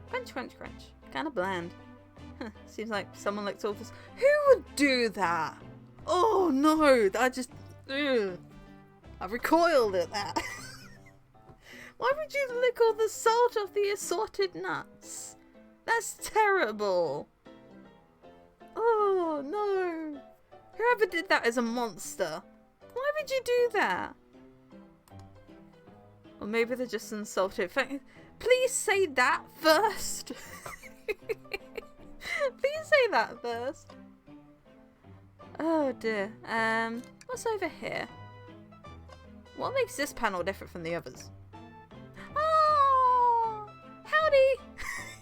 Crunch, crunch, crunch. Kind of bland. Huh, seems like someone licked all this. Who would do that? Oh no, I just... Ugh. I recoiled at that. Why would you lick all the salt off the assorted nuts? That's terrible. Oh no. Whoever did that is a monster. Why would you do that? Or maybe they're just insulted. Please say that first. Please say that first. Oh dear. What's over here? What makes this panel different from the others? Oh, howdy!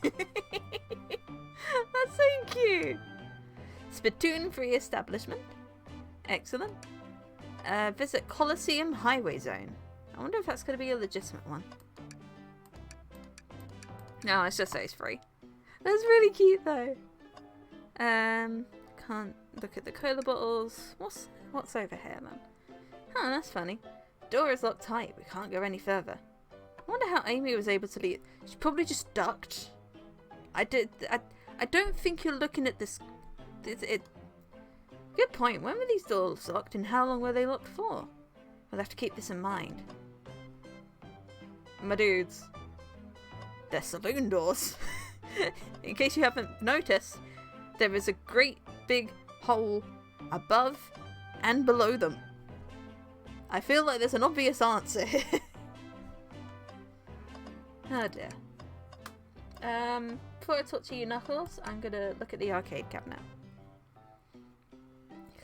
That's so cute. Spittoon-free establishment. Excellent. Visit Coliseum Highway Zone. I wonder if that's going to be a legitimate one. No, let's just say it's free. That's really cute though. Can't look at the cola bottles. What's over here then? Huh, that's funny. Door is locked tight. We can't go any further. I wonder how Amy was able to leave. She probably just ducked. I don't think you're looking at this. Good point. When were these doors locked and how long were they locked for? We'll have to keep this in mind. My dudes. They're saloon doors. In case you haven't noticed, there is a great big hole above and below them. I feel like there's an obvious answer here. Oh dear. Before I talk to you, Knuckles, I'm gonna look at the arcade cabinet.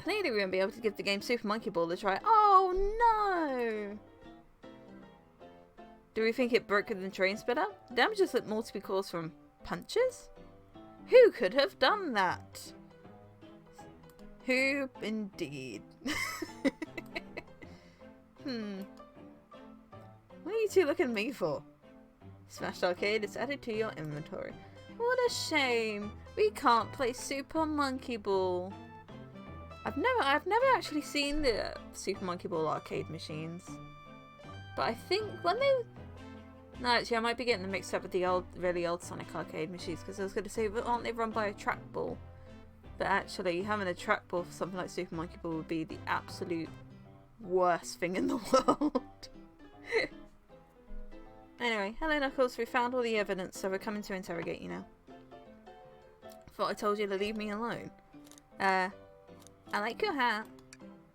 Clearly we won't be able to give the game Super Monkey Ball a try. Oh no! Do we think it broke when the train sped up? Damages look more to be caused from punches? Who could have done that? Who indeed? What are you two looking at me for? Smashed Arcade is added to your inventory. What a shame. We can't play Super Monkey Ball. I've never actually seen the Super Monkey Ball arcade machines. But I think when No, actually, I might be getting them mixed up with the old, really old Sonic arcade machines, because I was going to say, but aren't they run by a trackball? But actually, having a trackball for something like Super Monkey Ball would be the absolute worst thing in the world. Anyway, hello Knuckles, we found all the evidence, so we're coming to interrogate you now. Thought I told you to leave me alone. I like your hat.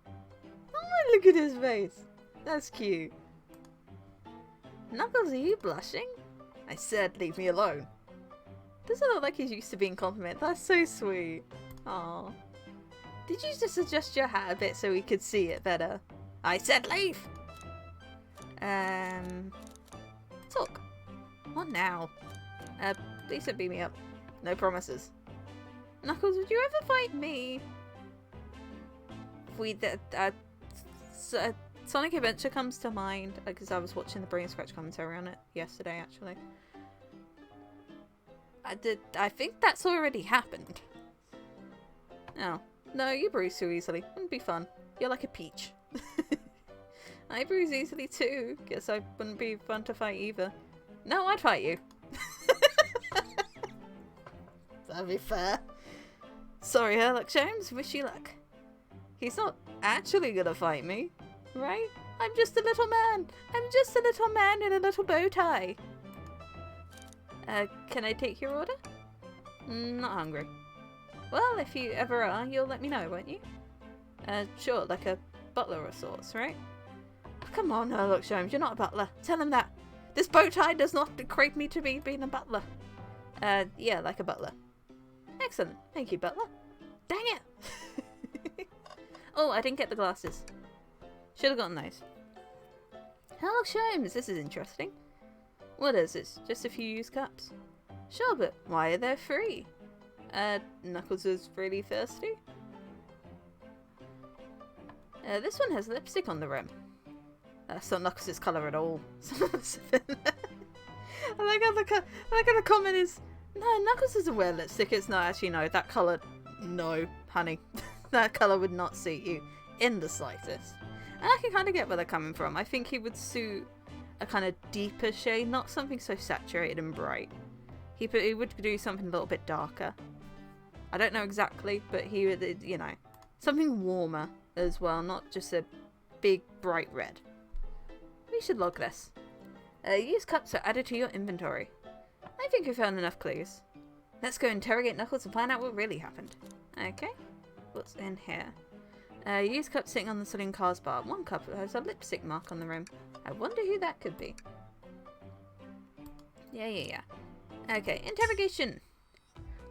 Oh, look at his face. That's cute. Knuckles, are you blushing? I said leave me alone. Doesn't look like he's used to being complimented. That's so sweet. Aww. Did you just adjust your hat a bit so we could see it better? I said leave! Talk. What now? Please don't beat me up. No promises. Knuckles, would you ever fight me? Sonic Adventure comes to mind, because I was watching the Brain Scratch commentary on it yesterday, actually. I think that's already happened. Oh. No, you bruise too easily. Wouldn't be fun. You're like a peach. I bruise easily too. Guess I wouldn't be fun to fight either. No, I'd fight you. That'd be fair. Sorry, Herlock Sholmes. Wish you luck. He's not actually gonna fight me, right? I'm just a little man. I'm just a little man in a little bow tie. Can I take your order? Not hungry. Well, if you ever are, you'll let me know, won't you? Sure, like a butler of sorts, right? Oh, come on, Herlock Sholmes, you're not a butler. Tell him that. This bow tie does not equate me to being a butler. Yeah, like a butler. Excellent. Thank you, butler. Dang it! Oh, I didn't get the glasses. Should have gotten those. Herlock Sholmes, this is interesting. What is this? Just a few used cups? Sure, but why are they free? Knuckles is really thirsty. This one has lipstick on the rim. That's not Knuckles' colour at all. I like how the comment is, no, Knuckles doesn't wear lipstick. It's not actually, no, that colour, no, honey. That colour would not suit you in the slightest. And I can kind of get where they're coming from. I think he would suit a kind of deeper shade, not something so saturated and bright. He would do something a little bit darker. I don't know exactly, but he would, you know, something warmer as well, not just a big bright red. We should log this. Used cups are added to your inventory. I think we found enough clues. Let's go interrogate Knuckles and find out what really happened. Okay, what's in here? Used cup sitting on the Saloon Cars bar. One cup has a lipstick mark on the rim. I wonder who that could be. Yeah. Okay, interrogation.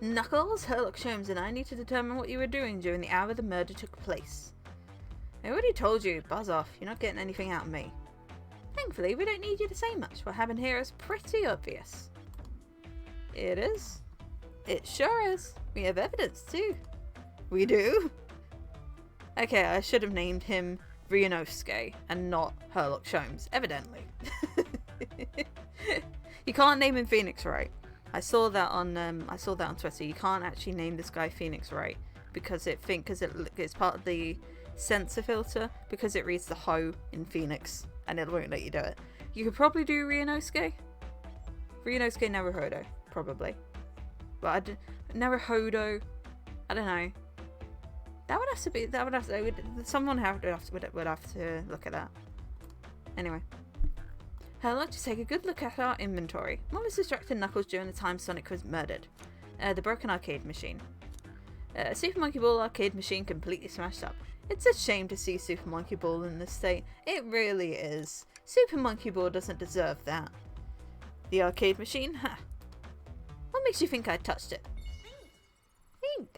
Knuckles, Herlock Sholmes and I need to determine what you were doing during the hour the murder took place. I already told you, buzz off. You're not getting anything out of me. Thankfully, we don't need you to say much. What happened here is pretty obvious. It is? It sure is. We have evidence too. We do? Okay, I should have named him Ryunosuke and not Herlock Sholmes, evidently. You can't name him Phoenix Wright. I saw that on Twitter. You can't actually name this guy Phoenix Wright because it's part of the censor filter because it reads the ho in Phoenix and it won't let you do it. You could probably do Ryunosuke Naruhodo, probably. But Naruhodo, I don't know. Someone would have to look at that. Anyway. Herlock, just take a good look at our inventory. What was distracting Knuckles during the time Sonic was murdered? The broken arcade machine. Super Monkey Ball arcade machine completely smashed up. It's a shame to see Super Monkey Ball in this state. It really is. Super Monkey Ball doesn't deserve that. The arcade machine? Huh. What makes you think I touched it? Pink.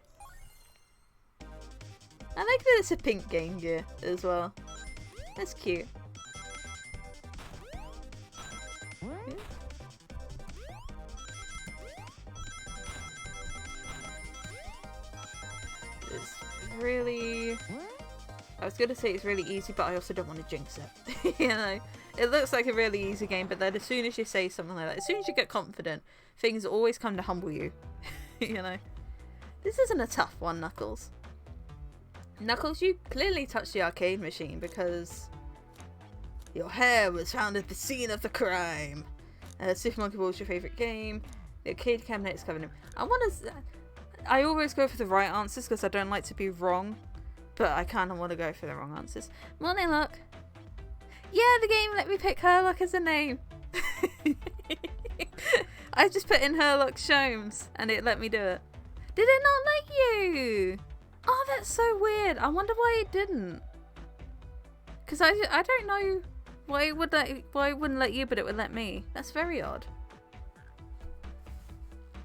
I like that it's a pink Game Gear as well. That's cute. It's really... I was gonna say it's really easy, but I also don't want to jinx it. You know? It looks like a really easy game, but then as soon as you say something like that, as soon as you get confident, things always come to humble you. You know? This isn't a tough one, Knuckles. Knuckles, you clearly touched the arcade machine because your hair was found at the scene of the crime. Super Monkey Ball is your favourite game. The arcade cabinet is covered in... I always go for the right answers because I don't like to be wrong. But I kind of want to go for the wrong answers. Morning, look. Yeah, the game let me pick Herlock as a name. I just put in Herlock Sholmes and it let me do it. Did it not let you? Oh, that's so weird. I wonder why it didn't. Because I don't know why it wouldn't let you, but it would let me. That's very odd.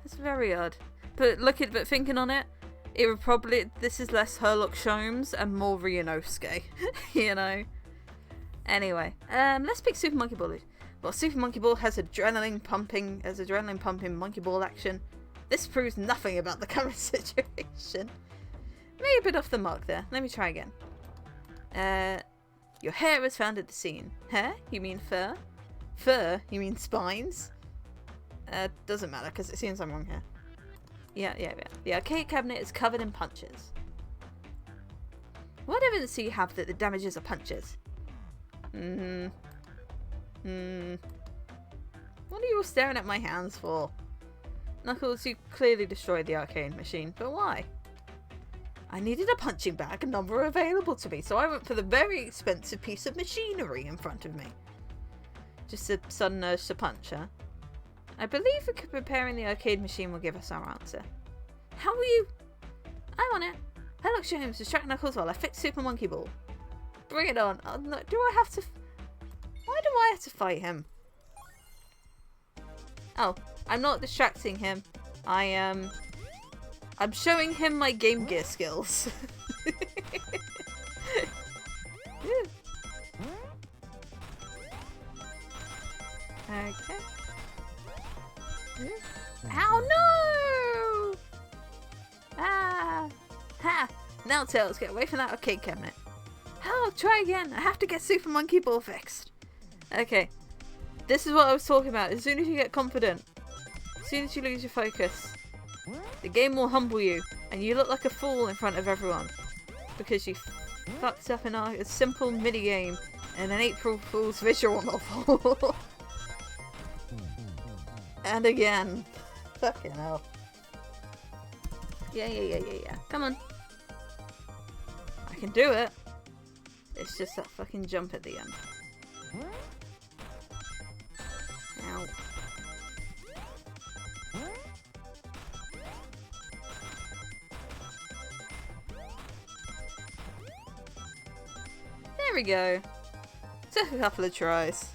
That's very odd. But thinking on it, it would probably, this is less Herlock Sholmes and more Ryunosuke, you know. Anyway, let's pick Super Monkey Ball. Well, Super Monkey Ball has adrenaline pumping monkey ball action. This proves nothing about the current situation. Maybe a bit off the mark there. Let me try again. Your hair was found at the scene. Hair? You mean fur? Fur? You mean spines? Doesn't matter because it seems I'm wrong here. Yeah. The arcade cabinet is covered in punches. What evidence do you have that the damages are punches? What are you all staring at my hands for? Knuckles, you clearly destroyed the arcade machine, but why? I needed a punching bag and none were available to me, so I went for the very expensive piece of machinery in front of me. Just a sudden urge to punch, huh? I believe that preparing the arcade machine will give us our answer. How will you... I'm on it. Herlock Sholmes, distract Knuckles while I fix Super Monkey Ball. Bring it on. Oh, no, do I have to... Why do I have to fight him? Oh, I'm not distracting him. I'm showing him my Game Gear skills. Okay. Ow, no! Ah! Ha! Now, Tails, get away from that arcade cabinet. Oh, try again. I have to get Super Monkey Ball fixed. Okay. This is what I was talking about. As soon as you get confident, as soon as you lose your focus, the game will humble you, and you look like a fool in front of everyone. Because you fucked up in a simple mini-game in an April Fool's visual novel. And again. Fucking hell. Yeah. Come on. I can do it. It's just that fucking jump at the end. Ow. There we go. Took a couple of tries.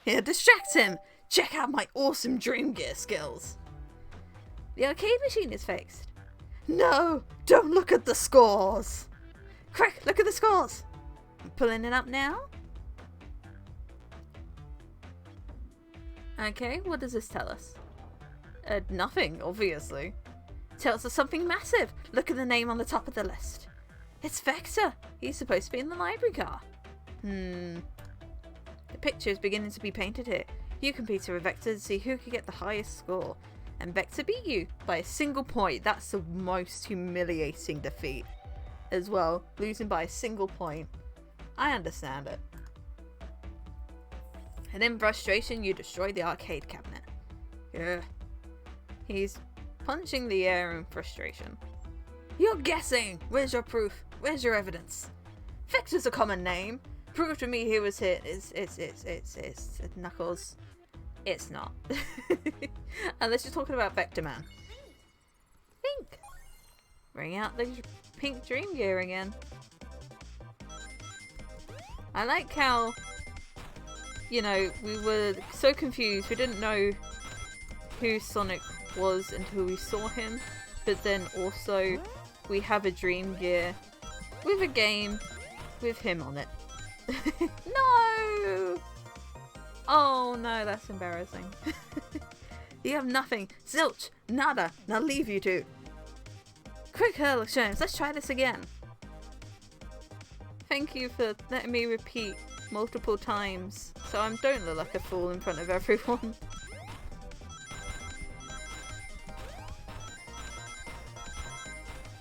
Here, distract him! Check out my awesome Dream Gear skills! The arcade machine is fixed. No! Don't look at the scores! Quick, look at the scores! I'm pulling it up now. Okay, what does this tell us? Nothing, obviously. Tells us something massive. Look at the name on the top of the list. It's Vector. He's supposed to be in the library car. The picture is beginning to be painted here. You compete with Vector to see who can get the highest score. And Vector beat you by a single point. That's the most humiliating defeat as well. Losing by a single point. I understand it. And in frustration, you destroy the arcade cabinet. Yeah. He's punching the air in frustration. You're guessing! Where's your proof? Where's your evidence? Vector's a common name. Prove to me he was hit. It's Knuckles. It's not. Unless you're talking about Vector Man. Think. Bring out the pink Dream Gear again. I like how, you know, we were so confused. We didn't know who Sonic was until we saw him. But then also, we have a Dream Gear with a game with him on it. No! Oh no, that's embarrassing. You have nothing. Zilch! Nada! Now leave you two. Quick, Herlock Sholmes, let's try this again. Thank you for letting me repeat multiple times so I don't look like a fool in front of everyone.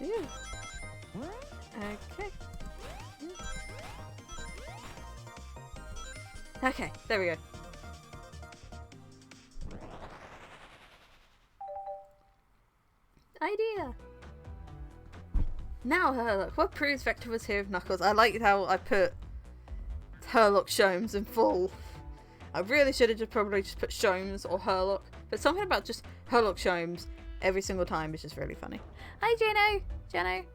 Ew. Okay. Okay, there we go. Now Herlock. What proves Vector was here with Knuckles? I liked how I put Herlock Sholmes in full. I really should have probably just put Sholmes or Herlock. But something about just Herlock Sholmes every single time is just really funny. Hi Jano. Yeah,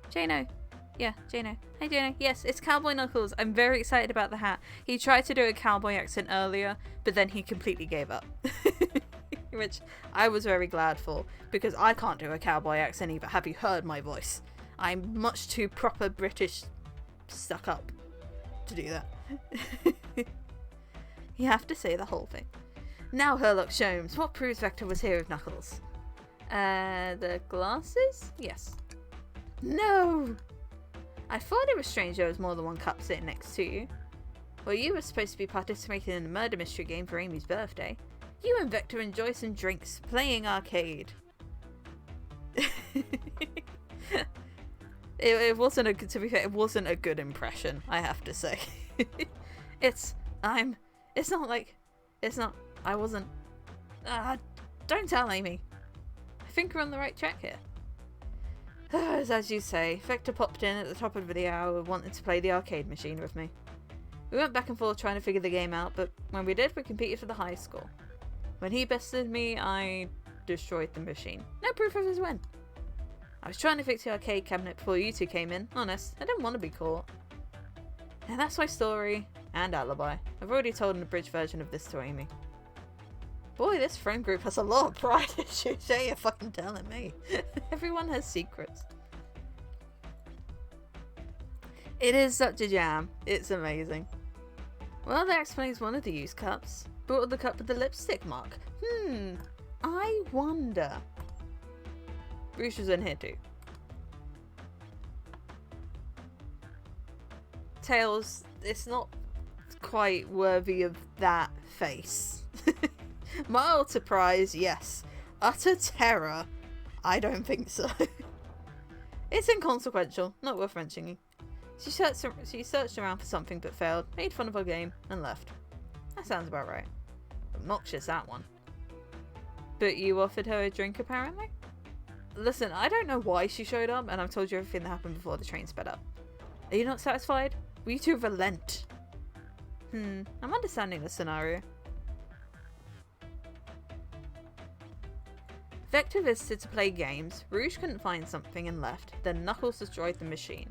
Jano. Hi Jano. Yes, it's Cowboy Knuckles. I'm very excited about the hat. He tried to do a cowboy accent earlier, but then he completely gave up. Which I was very glad for, because I can't do a cowboy accent either. Have you heard my voice? I'm much too proper British stuck up to do that. You have to say the whole thing. Now Herlock Sholmes. What proves Vector was here with Knuckles? The glasses? Yes. No! I thought it was strange there was more than one cup sitting next to you. Well, you were supposed to be participating in a murder mystery game for Amy's birthday. You and Vector enjoy some drinks, playing arcade. It wasn't a good, to be fair, it wasn't a good impression, I have to say. I wasn't, don't tell Amy. I think we're on the right track here. As you say, Vector popped in at the top of the hour wanting to play the arcade machine with me. We went back and forth trying to figure the game out, but when we did, we competed for the high score. When he bested me, I destroyed the machine. No proof of his win. I was trying to fix the arcade cabinet before you two came in. Honest, I didn't want to be caught. And that's my story and alibi. I've already told an abridged version of this to Amy. Boy, this friend group has a lot of pride issues. You're fucking telling me. Everyone has secrets. It is such a jam. It's amazing. Well, that explains one of the used cups. Brought the cup with the lipstick mark. I wonder. Bruce was in here too. Tails, it's not quite worthy of that face. Mild surprise, yes. Utter terror, I don't think so. It's inconsequential, not worth mentioning. She searched around for something but failed, made fun of our game, and left. That sounds about right. Obnoxious, that one. But you offered her a drink, apparently? Listen, I don't know why she showed up, and I've told you everything that happened before the train sped up. Are you not satisfied? Will you two relent? I'm understanding the scenario. Vector visited to play games, Rouge couldn't find something and left, then Knuckles destroyed the machine.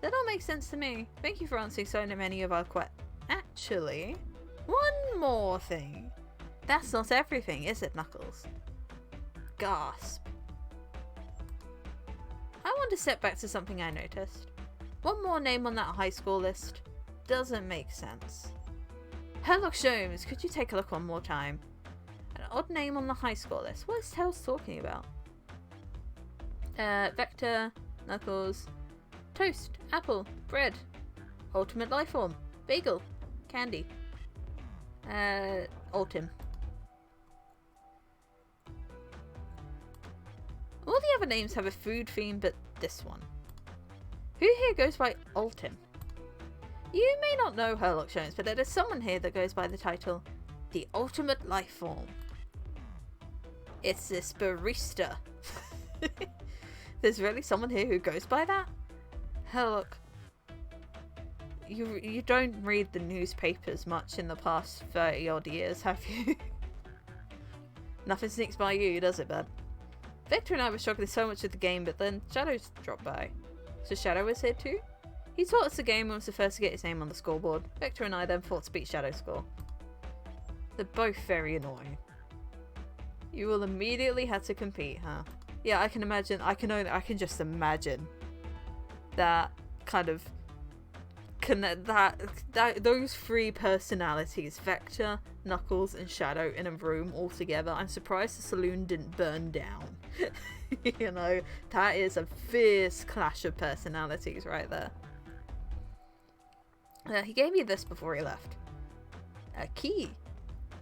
That all makes sense to me. Thank you for answering so many of our questions. Actually, one more thing. That's not everything, is it, Knuckles? Gasp. I want to step back to something I noticed. One more name on that high school list doesn't make sense. Herlock Sholmes, could you take a look one more time? An odd name on the high school list. What is Tails talking about? Vector, Knuckles, toast, apple, bread, ultimate life form, bagel, candy, Ultim. All the other names have a food theme, but this one. Who here goes by Ultim? You may not know Herlock Sholmes, but there is someone here that goes by the title, The Ultimate Life Form. It's this barista. There's really someone here who goes by that? Herlock, you don't read the newspapers much in the past 30 odd years, have you? Nothing sneaks by you, does it, bud? Vector and I were struggling so much with the game, but then Shadow's dropped by. So Shadow was here too? He taught us the game and was the first to get his name on the scoreboard. Vector and I then fought to beat Shadow's score. They're both very annoying. You all immediately had to compete, huh? Yeah, I can imagine. I can just imagine that kind of those three personalities, Vector, Knuckles, and Shadow, in a room all together. I'm surprised the saloon didn't burn down. You know, that is a fierce clash of personalities right there. He gave me this before he left. A key.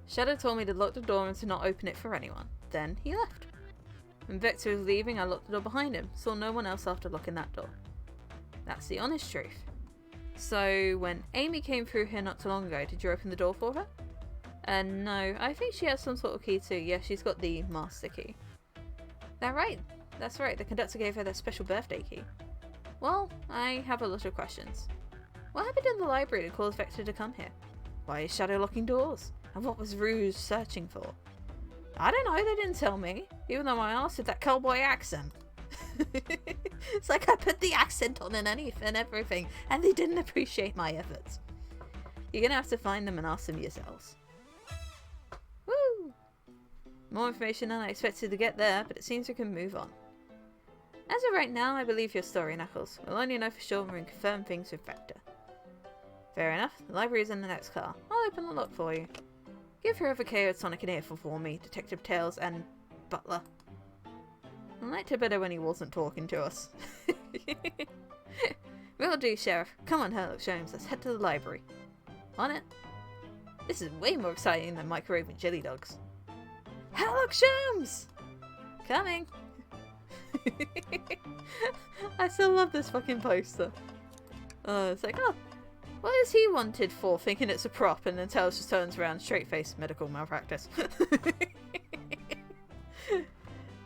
Shadow told me to lock the door and to not open it for anyone. Then he left. When Vector was leaving, I locked the door behind him. Saw no one else after locking that door. That's the honest truth. So, when Amy came through here not too long ago, did you open the door for her? No, I think she has some sort of key too. Yeah, she's got the master key. That right? That's right, the conductor gave her that special birthday key. Well, I have a lot of questions. What happened in the library to cause Vector to come here? Why is Shadow locking doors? And what was Rouge searching for? I don't know, they didn't tell me. Even though I asked with that cowboy accent. It's like I put the accent on and everything, and they didn't appreciate my efforts. You're gonna have to find them and ask them yourselves. Woo! More information than I expected to get there, but it seems we can move on. As of right now, I believe your story, Knuckles. We'll only know for sure when we can confirm things with Vector. Fair enough. The library is in the next car. I'll open the lock for you. Give whoever KO'd Sonic an earful for me, Detective Tails and Butler. I liked it better when he wasn't talking to us. Will do, Sheriff. Come on, Herlock Sholmes. Let's head to the library. On it. This is way more exciting than microwave and chili dogs. Herlock Sholmes! Coming! I still love this fucking poster. It's like, oh, what is he wanted for? Thinking it's a prop, and then Tails just turns around, straight-faced medical malpractice.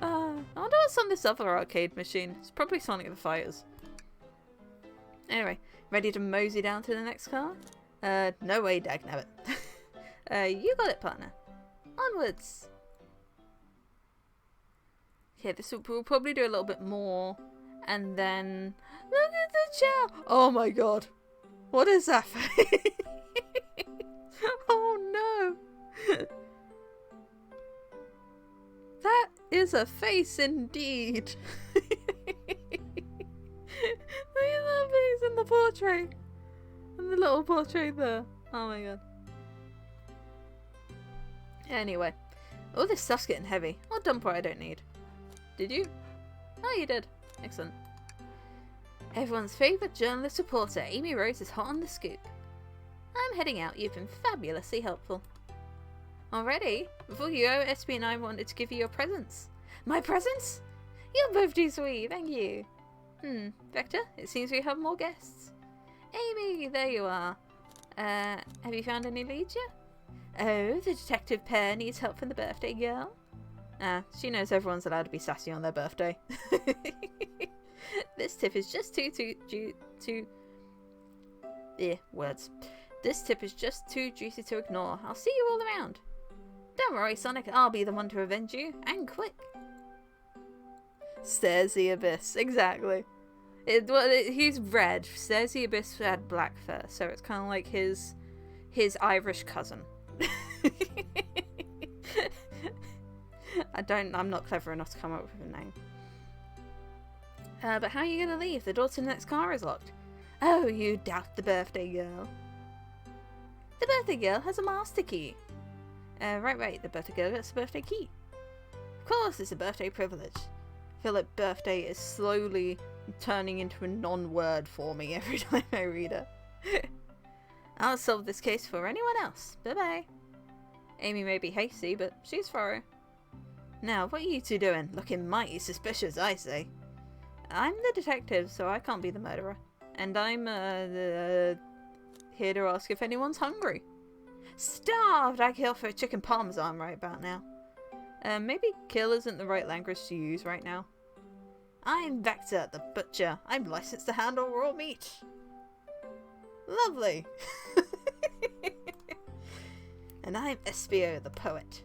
I wonder what's on this other arcade machine. It's probably Sonic the Fighters. Anyway, ready to mosey down to the next car? No way, dagnabbit. You got it, partner. Onwards! Okay, we'll probably do a little bit more, and then... Look at the chow! Oh my god! What is that face? Oh no! That is a face indeed! Look at that face in the portrait! And the little portrait there. Oh my god. Anyway. All this stuff's getting heavy. I'll dump what I don't need. Did you? Oh, you did. Excellent. Everyone's favourite journalist reporter, Amy Rose, is hot on the scoop. I'm heading out. You've been fabulously helpful. Already? Before you go, SB and I wanted to give you your presents. My presents? You're both too sweet, thank you. Vector, it seems we have more guests. Amy, there you are. Have you found any leads yet? Oh, the detective pair needs help from the birthday girl. She knows everyone's allowed to be sassy on their birthday. This tip is just words. This tip is just too juicy to ignore. I'll see you all around. Don't worry, Sonic. I'll be the one to avenge you, and quick. Stairs the Abyss. Exactly. He's red. Stairs the Abyss had black fur, so it's kind of like his Irish cousin. I'm not clever enough to come up with a name. But how are you going to leave? The door to the next car is locked. Oh, you doubt the birthday girl. The birthday girl has a master key. Right. The birthday girl gets a birthday key. Of course, it's a birthday privilege. I feel like birthday is slowly turning into a non-word for me every time I read it. I'll solve this case for anyone else. Bye-bye. Amy may be hasty, but she's thorough. Now, what are you two doing? Looking mighty suspicious, I say. I'm the detective, so I can't be the murderer. And I'm, here to ask if anyone's hungry. Starved! I could offer a chicken parmesan right about now. Maybe kill isn't the right language to use right now. I'm Vector, the butcher. I'm licensed to handle raw meat. Lovely. And I'm Espio, the poet.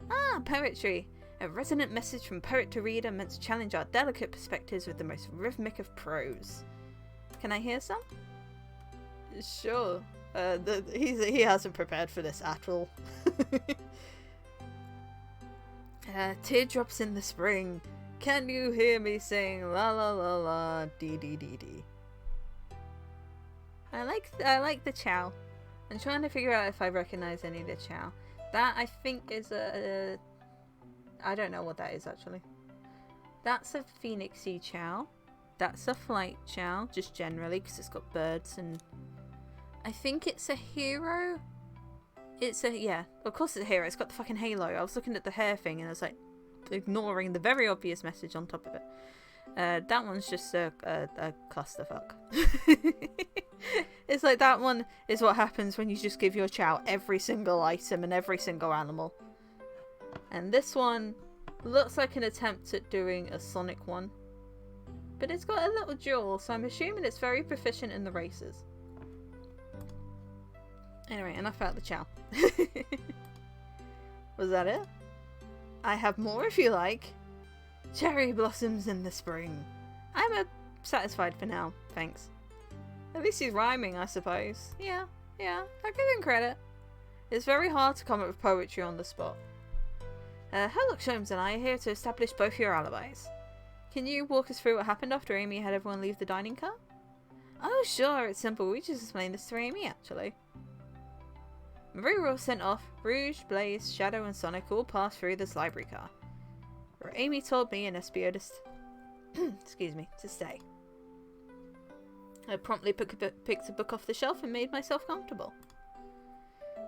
Ah, poetry. A resonant message from poet to reader meant to challenge our delicate perspectives with the most rhythmic of prose. Can I hear some? Sure. He hasn't prepared for this at all. Teardrops in the spring. Can you hear me sing la la la la dee dee dee dee? I like the chow. I'm trying to figure out if I recognize any of the chow. That I think is a I don't know what that is actually. That's a Phoenixy chow. That's a flight chow, just generally, because it's got birds, and I think it's a hero. Yeah, of course it's a hero. It's got the fucking halo. I was looking at the hair thing and I was like, ignoring the very obvious message on top of it. That one's just a clusterfuck. It's like that one is what happens when you just give your chow every single item and every single animal. And this one looks like an attempt at doing a Sonic one. but it's got a little jewel, so I'm assuming it's very proficient in the races. Anyway, enough about the Chow. Was that it? I have more if you like. Cherry blossoms in the spring. I'm satisfied for now, thanks. At least he's rhyming, I suppose. Yeah, I'll give him credit. It's very hard to come up with poetry on the spot. Sherlock Holmes and I are here to establish both your alibis. Can you walk us through what happened after Amy had everyone leave the dining car? Oh sure, it's simple. We just explained this to Amy, actually. Marie were all sent off. Rouge, Blaze, Shadow and Sonic all passed through this library car. Where Amy told me and Espio to stay. I promptly picked a book off the shelf and made myself comfortable.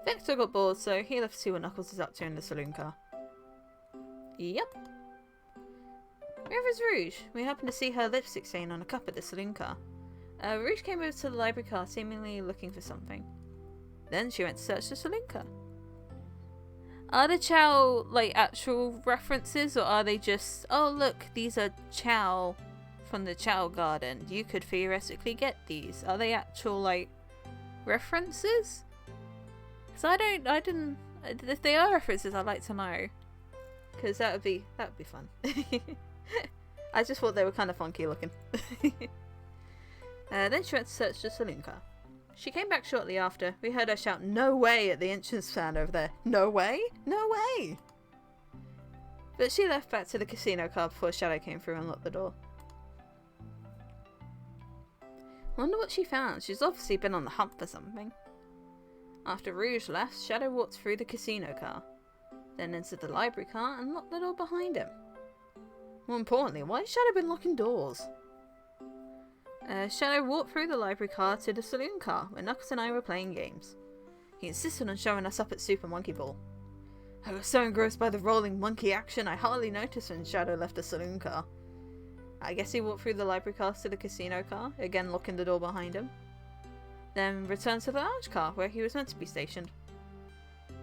Vector got bored, so he left to see what Knuckles is up to in the saloon car. Yep. Where is Rouge? We happened to see her lipstick stain on a cup at the saloon car. Rouge came over to the library car, seemingly looking for something. Then she went to search the saloon car. Are the Chow, like, actual references, or are they just, oh look, these are Chow from the Chow Garden. You could theoretically get these. Are they actual, like, references? Because I didn't, if they are references, I'd like to know. Because that would be fun. I just thought they were kind of funky looking. Then she went to search the saloon car. She came back shortly after. We heard her shout, "No way!" at the entrance stand over there. No way? No way! But she left back to the casino car before Shadow came through and locked the door. Wonder what she found. She's obviously been on the hunt for something. After Rouge left, Shadow walked through the casino car, then entered the library car and locked the door behind him. More importantly, why has Shadow been locking doors? Shadow walked through the library car to the saloon car where Knuckles and I were playing games. He insisted on showing us up at Super Monkey Ball. I was so engrossed by the rolling monkey action I hardly noticed when Shadow left the saloon car. I guess he walked through the library car to the casino car, again locking the door behind him. Then returned to the lounge car where he was meant to be stationed.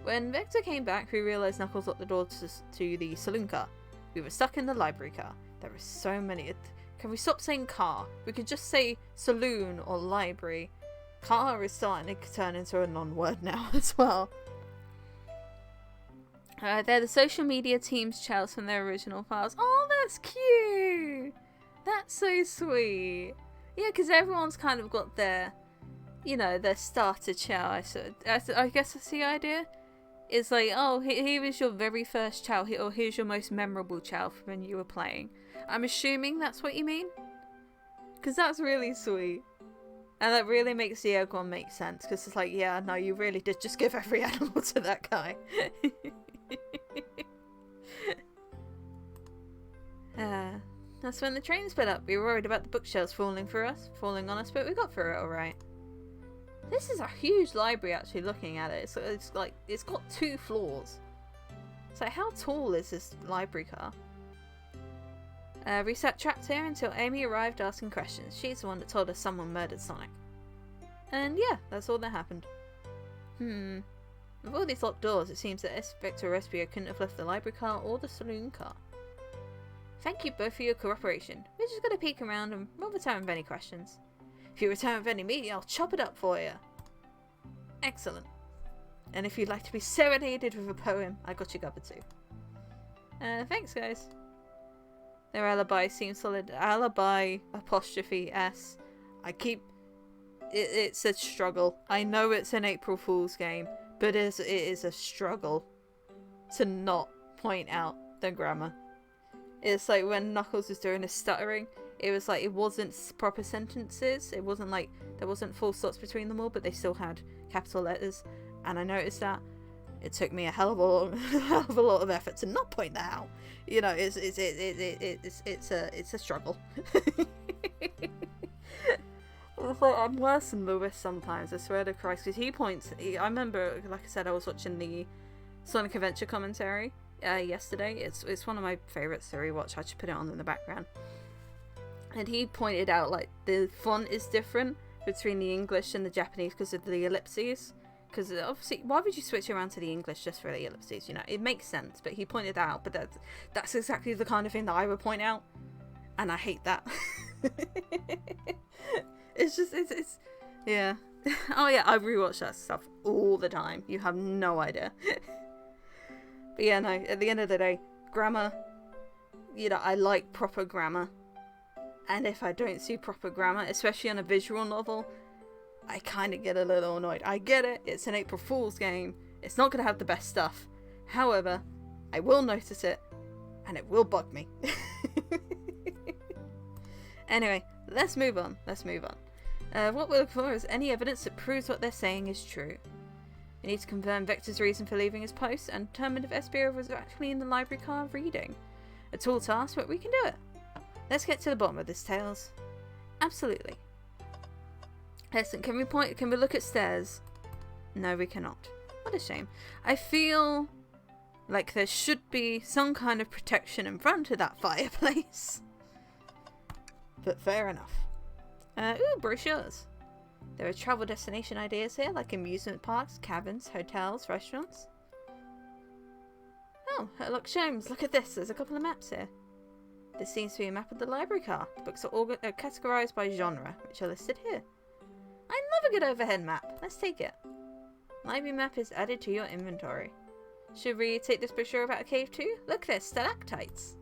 When Vector came back, we realised Knuckles locked the door to the saloon car. We were stuck in the library car. There were so many. Can we stop saying car? We could just say saloon or library. Car is starting to turn into a non-word now as well. They're the social media team's Chows from their original files. Oh, that's cute! That's so sweet. Yeah, because everyone's kind of got their, you know, their starter Chow. I guess that's the idea. It's like, oh, here is your very first Chow, or here's your most memorable Chow from when you were playing. I'm assuming that's what you mean. Because that's really sweet. And that really makes the egg one make sense. Because it's like, yeah, no, you really did just give every animal to that guy. That's when the train sped up. We were worried about the bookshelves falling on us, but we got through it alright. This is a huge library actually looking at it. It's like, it's got 2 floors. So how tall is this library car? We sat trapped here until Amy arrived asking questions. She's the one that told us someone murdered Sonic. And yeah, that's all that happened. With all these locked doors, it seems that Vector or Espio couldn't have left the library car or the saloon car. Thank you both for your cooperation. We're just gonna peek around and we'll return with any questions. If you return with any meat, I'll chop it up for you. Excellent. And if you'd like to be serenaded with a poem, I got you covered too. Thanks guys. Their alibi seems solid. Alibi apostrophe S. It's a struggle. I know it's an April Fool's game, but it is a struggle to not point out the grammar. It's like when Knuckles was doing his stuttering, it was like it wasn't proper sentences. It wasn't like there wasn't full stops between them all, but they still had capital letters. And I noticed that. It took me a hell of a lot of effort to not point that out. You know, it's a struggle. It's like I'm worse than Lewis sometimes. I swear to Christ, because he points. I remember, like I said, I was watching the Sonic Adventure commentary yesterday. It's one of my favorites to rewatch. I should put it on in the background. And he pointed out like the font is different between the English and the Japanese because of the ellipses. Because obviously, why would you switch around to the English just for the ellipses? You know, it makes sense. But he pointed out, but that's exactly the kind of thing that I would point out, and I hate that. It's yeah. Oh yeah, I rewatch that stuff all the time. You have no idea. But yeah, no, at the end of the day, grammar, you know, I like proper grammar. And if I don't see proper grammar, especially on a visual novel, I kind of get a little annoyed. I get it, it's an April Fool's game. It's not going to have the best stuff. However, I will notice it, and it will bug me. Anyway, let's move on. What we're looking for is any evidence that proves what they're saying is true. We need to confirm Vector's reason for leaving his post and determine if Espio was actually in the library car reading. A tall task, but we can do it. Let's get to the bottom of this, Tails. Absolutely. Listen, can we look at stairs? No, we cannot. What a shame. I feel like there should be some kind of protection in front of that fireplace. But fair enough. Ooh, brochures. There are travel destination ideas here, like amusement parks, cabins, hotels, restaurants. Oh, Sherlock Holmes, look at this. There's a couple of maps here. This seems to be a map of the library car. The books are categorized by genre, which are listed here. I love a good overhead map. Let's take it. Library map is added to your inventory. Should we take this brochure about a cave too? Look, there's stalactites.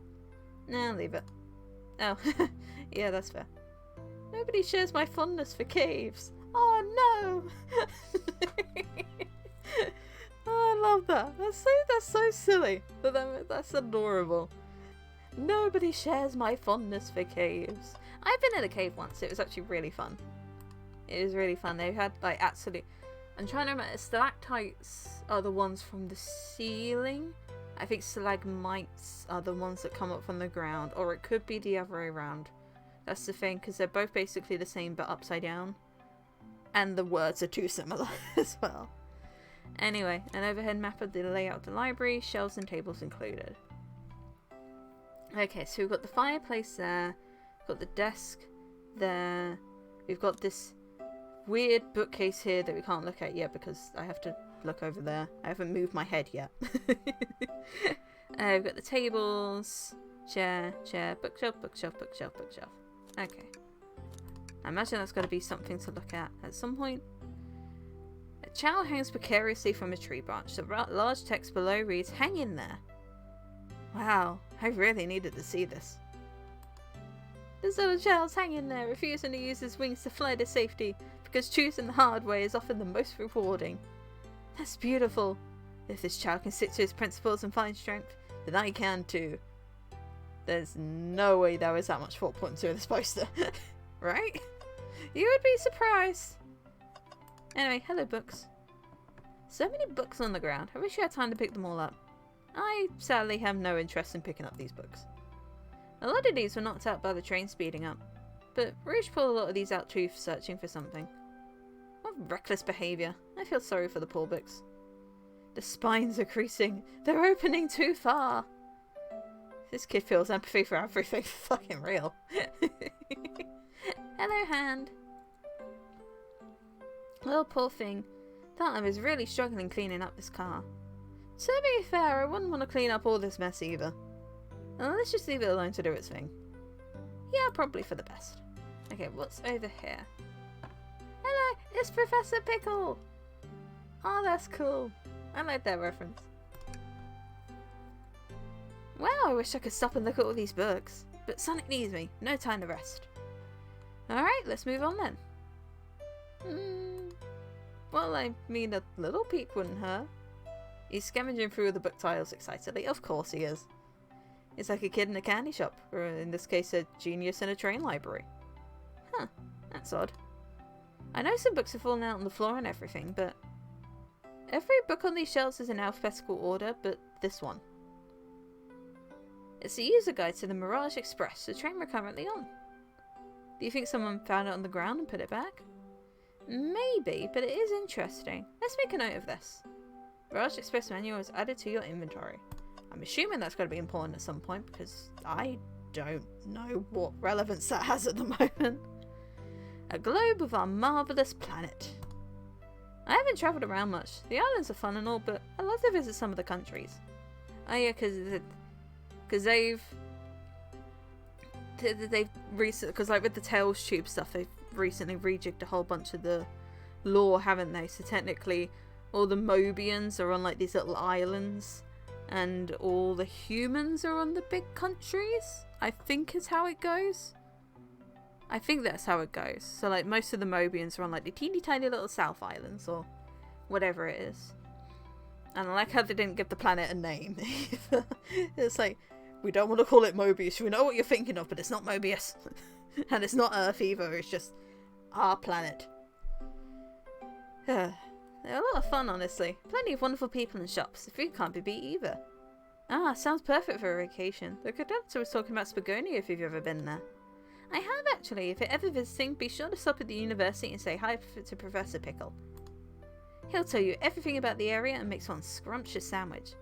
No, leave it. Oh, yeah, that's fair. Nobody shares my fondness for caves. Oh no! Oh, I love that. That's so silly. But that's adorable. Nobody shares my fondness for caves. I've been in a cave once. It was actually really fun. It was really fun. They had like absolute. I'm trying to remember. Stalactites are the ones from the ceiling. I think stalagmites are the ones that come up from the ground, or it could be the other way around. That's the thing, because they're both basically the same but upside down. And the words are too similar as well. Anyway, an overhead map of the layout of the library, shelves and tables included. Okay, so we've got the fireplace there, we've got the desk there, we've got this weird bookcase here that we can't look at yet because I have to look over there. I haven't moved my head yet. We've got the tables, chair, bookshelf. Okay. I imagine that's got to be something to look at some point. A chow hangs precariously from a tree branch. The large text below reads, "Hang in there." Wow, I really needed to see this. This little child's hanging there, refusing to use his wings to fly to safety, because choosing the hard way is often the most rewarding. That's beautiful. If this child can stick to his principles and find strength, then I can too. There's no way there was that much thought put into this poster. Right? You would be surprised. Anyway, hello books. So many books on the ground. I wish you had time to pick them all up. I sadly have no interest in picking up these books. A lot of these were knocked out by the train speeding up, but Rouge pulled a lot of these out too for searching for something. What reckless behaviour. I feel sorry for the poor books. The spines are creasing. They're opening too far. This kid feels empathy for everything. Fucking real. Hello, Hand. Well, poor thing. That was really struggling cleaning up this car. To be fair, I wouldn't want to clean up all this mess either. Let's just leave it alone to do its thing. Yeah, probably for the best. Okay, what's over here? Hello, it's Professor Pickle! Oh, that's cool. I like that reference. Wow, I wish I could stop and look at all these books. But Sonic needs me. No time to rest. Alright, let's move on then. Well, I mean, a little peek wouldn't hurt. He's scavenging through the book tiles excitedly. Of course he is. It's like a kid in a candy shop, or in this case a genius in a train library. Huh, that's odd. I know some books have fallen out on the floor and everything, but every book on these shelves is in alphabetical order, but this one. It's the user guide to the Mirage Express, the train we're currently on. Do you think someone found it on the ground and put it back? Maybe, but it is interesting. Let's make a note of this. Mirage Express manual is added to your inventory. I'm assuming that's going to be important at some point because I don't know what relevance that has at the moment. A globe of our marvellous planet. I haven't travelled around much. The islands are fun and all, but I'd love to visit some of the countries. Oh yeah, because they've they've recently, because like with the Tails Tube stuff, they've recently rejigged a whole bunch of the lore, haven't they? So technically, all the Mobians are on like these little islands, and all the humans are on the big countries. I think is how it goes. I think that's how it goes. So like most of the Mobians are on like the teeny tiny little South Islands or whatever it is. And I like how they didn't give the planet a name. It's like, we don't want to call it Mobius. We know what you're thinking of, but it's not Mobius. And it's not Earth either. It's just our planet. They're a lot of fun, honestly. Plenty of wonderful people and shops. The food can't be beat either. Ah, sounds perfect for a vacation. The conductor was talking about Spagonia if you've ever been there. I have actually. If you're ever visiting, be sure to stop at the university and say hi to Professor Pickle. He'll tell you everything about the area and makes one scrumptious sandwich.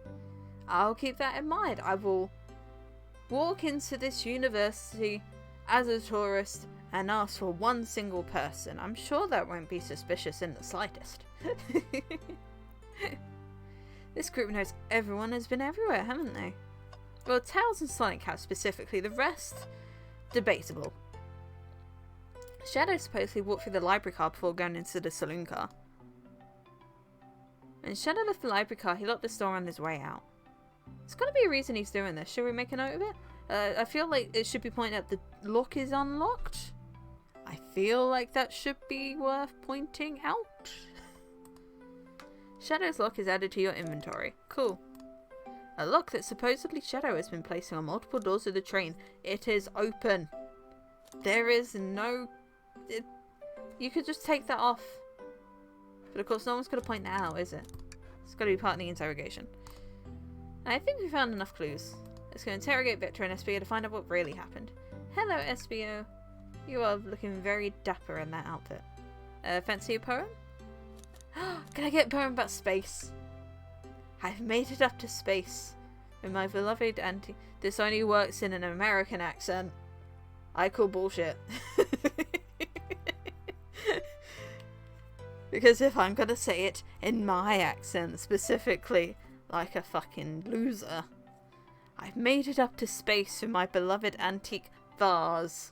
I'll keep that in mind. I will walk into this university as a tourist and ask for one single person. I'm sure that won't be suspicious in the slightest. This group knows everyone has been everywhere, haven't they? Well, Tails and Sonic have specifically. The rest, debatable. Shadow supposedly walked through the library car before going into the saloon car. When Shadow left the library car, he locked the door on his way out. There's got to be a reason he's doing this. Should we make a note of it? I feel like it should be pointed out the lock is unlocked. I feel like that should be worth pointing out. Shadow's lock is added to your inventory. Cool. A lock that supposedly Shadow has been placing on multiple doors of the train. It is open. There is no... you could just take that off. But of course no one's going to point that out, is it? It's got to be part of the interrogation. I think we found enough clues. Let's go interrogate Vector and SBO to find out what really happened. Hello, SBO. You are looking very dapper in that outfit. Fancy a poem? Can I get a poem about space? I've made it up to space with my beloved auntie. This only works in an American accent. I call bullshit. Because if I'm gonna say it in my accent specifically, like a fucking loser, I've made it up to space with my beloved antique vase.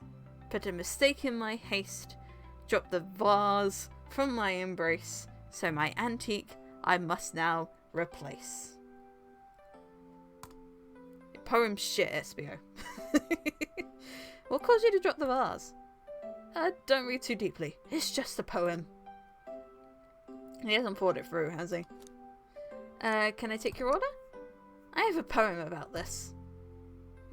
Put a mistake in my haste, dropped the vase from my embrace, so my antique I must now replace. Your poem's shit, SBO. What caused you to drop the vase? Don't read too deeply. It's just a poem. He hasn't thought it through, has he? Can I take your order? I have a poem about this.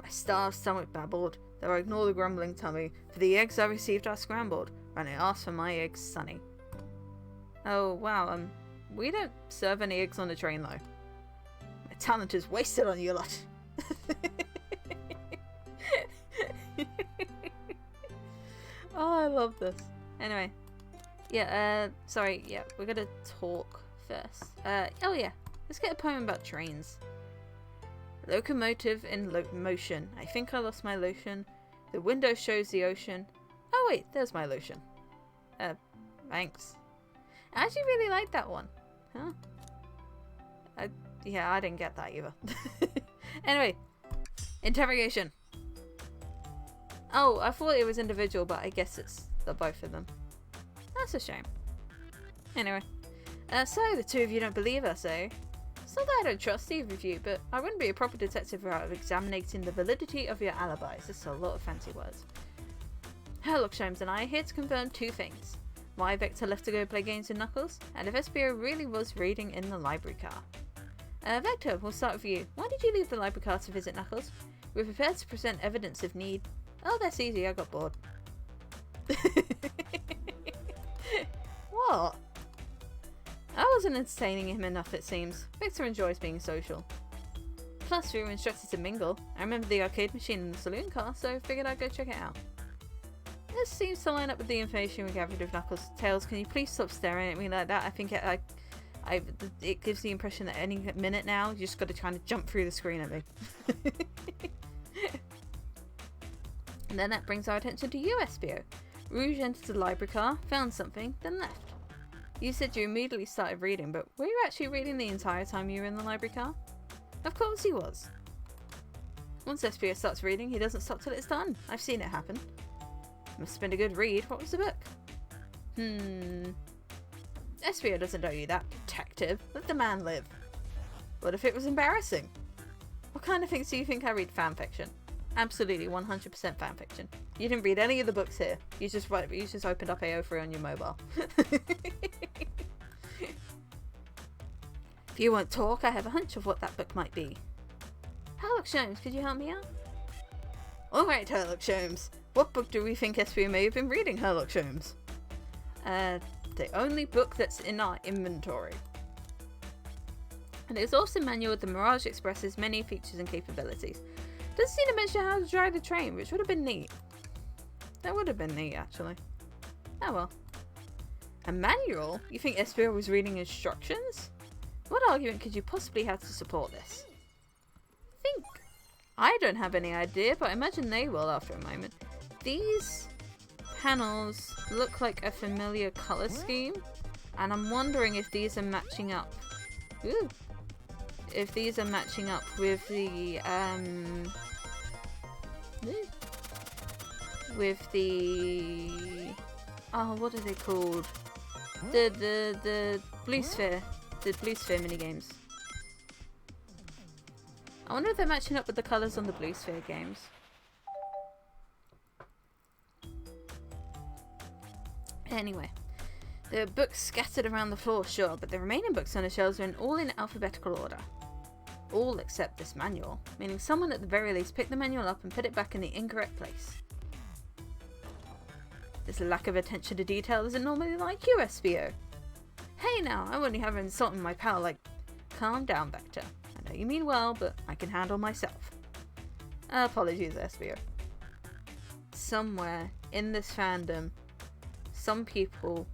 My starved stomach babbled, though I ignore the grumbling tummy, for the eggs I received are scrambled, and I asked for my eggs sunny. Oh, wow, we don't serve any eggs on the train, though. My talent is wasted on you lot. Oh, I love this. Anyway. Yeah, sorry, yeah, we're gonna talk first. Oh yeah, let's get a poem about trains. Locomotive in motion. I think I lost my lotion. The window shows the ocean. Oh wait, there's my lotion. Thanks. I actually really like that one. Huh? Yeah, I didn't get that either. Anyway, interrogation. Oh, I thought it was individual, but I guess it's the both of them. That's a shame. Anyway, so the two of you don't believe us, eh? It's not that I don't trust either of you, but I wouldn't be a proper detective without examining the validity of your alibis. It's a lot of fancy words. Herlock Sholmes and I are here to confirm two things. Why Vector left to go play games with Knuckles, and if SBO really was reading in the library car. Vector, we'll start with you. Why did you leave the library car to visit Knuckles? We're prepared to present evidence of need. Oh, that's easy, I got bored. What? I wasn't entertaining him enough, it seems. Victor enjoys being social. Plus, we were instructed to mingle. I remember the arcade machine in the saloon car, so figured I'd go check it out. This seems to line up with the information we gathered of Knuckles. Tails, can you please stop staring at me like that? I think it gives the impression that any minute now, you just got to try and jump through the screen at me. And then that brings our attention to you, SBO. Rouge entered the library car, found something, then left. You said you immediately started reading, but were you actually reading the entire time you were in the library car? Of course he was. Once SPO starts reading, he doesn't stop till it's done. I've seen it happen. Must have been a good read. What was the book? SPO doesn't owe you that, detective. Let the man live. What if it was embarrassing? What kind of things do you think I read? Fanfiction. Absolutely 100% fanfiction. You didn't read any of the books here. You just opened up AO3 on your mobile. If you won't talk, I have a hunch of what that book might be. Sherlock Sholmes, could you help me out? Alright, Sherlock Sholmes. What book do we think SPO may have been reading, Sherlock Sholmes? The only book that's in our inventory. And it is also a manual with the Mirage Express's many features and capabilities. Doesn't seem to mention how to drive the train, which would have been neat. That would have been neat, actually. Oh well. A manual? You think SPO was reading instructions? What argument could you possibly have to support this? I don't have any idea, but I imagine they will after a moment. These panels look like a familiar colour scheme, and I'm wondering if these are matching up. Ooh. If these are matching up with the oh, what are they called? The Blue Sphere, the Blue Sphere minigames. I wonder if they're matching up with the colours on the Blue Sphere games. Anyway, there are books scattered around the floor, sure, but the remaining books on the shelves are all in alphabetical order. All except this manual, meaning someone at the very least picked the manual up and put it back in the incorrect place. This lack of attention to detail isn't normally like you, SPO. Hey now, I'm only having insulting my pal, like, calm down, Vector. I know you mean well, but I can handle myself. Apologies, SPO. Somewhere in this fandom, some people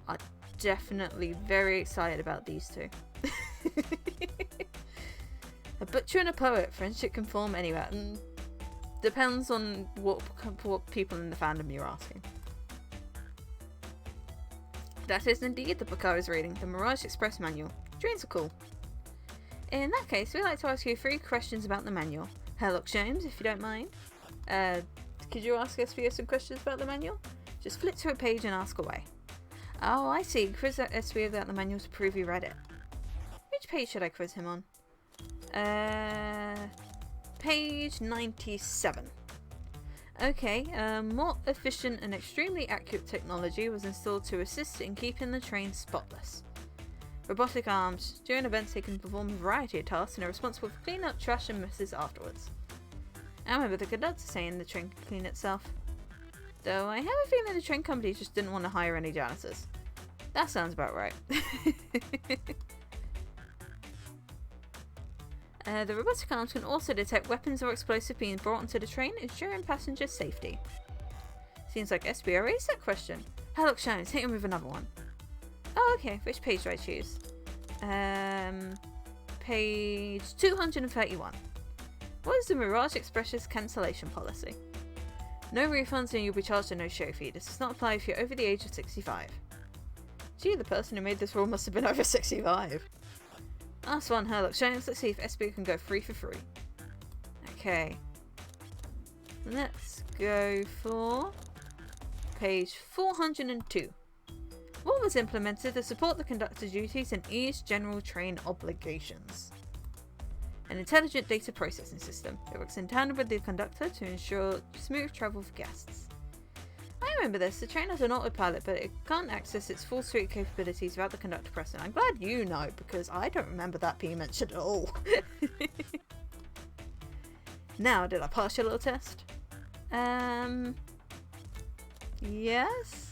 are definitely very excited about these two. A butcher and a poet, friendship can form anywhere. Depends on what people in the fandom you're asking. That is indeed the book I was reading, the Mirage Express manual. Dreams are cool. In that case, we'd like to ask you 3 questions about the manual. Sherlock Sholmes, if you don't mind. Could you ask SPO some questions about the manual? Just flip to a page and ask away. Oh, I see. Quiz SPO about the manual to prove you read it. Which page should I quiz him on? Page 97. Okay, more efficient and extremely accurate technology was installed to assist in keeping the train spotless. Robotic arms. During events they can perform a variety of tasks and are responsible for cleaning up trash and messes afterwards. I remember the conductor saying the train can clean itself. Though I have a feeling the train company just didn't want to hire any janitors. That sounds about right. The robotic arms can also detect weapons or explosives being brought onto the train, ensuring passenger safety. Seems like SPO raised that question. Sherlock Sholmes, hit him with another one. Oh, okay. Which page do I choose? Page 231. What is the Mirage Express's cancellation policy? No refunds and you'll be charged a no-show fee. This does not apply if you're over the age of 65. Gee, the person who made this rule must have been over 65. Last one, Sherlock Sholmes. Let's see if SPO can go free for free. Okay. Let's go for page 402. What was implemented to support the conductor's duties and ease general train obligations? An intelligent data processing system that works in tandem with the conductor to ensure smooth travel for guests. I remember this. The train has an autopilot, but it can't access its full suite of capabilities without the conductor present. I'm glad you know, because I don't remember that being mentioned at all. Now, did I pass your little test? Yes?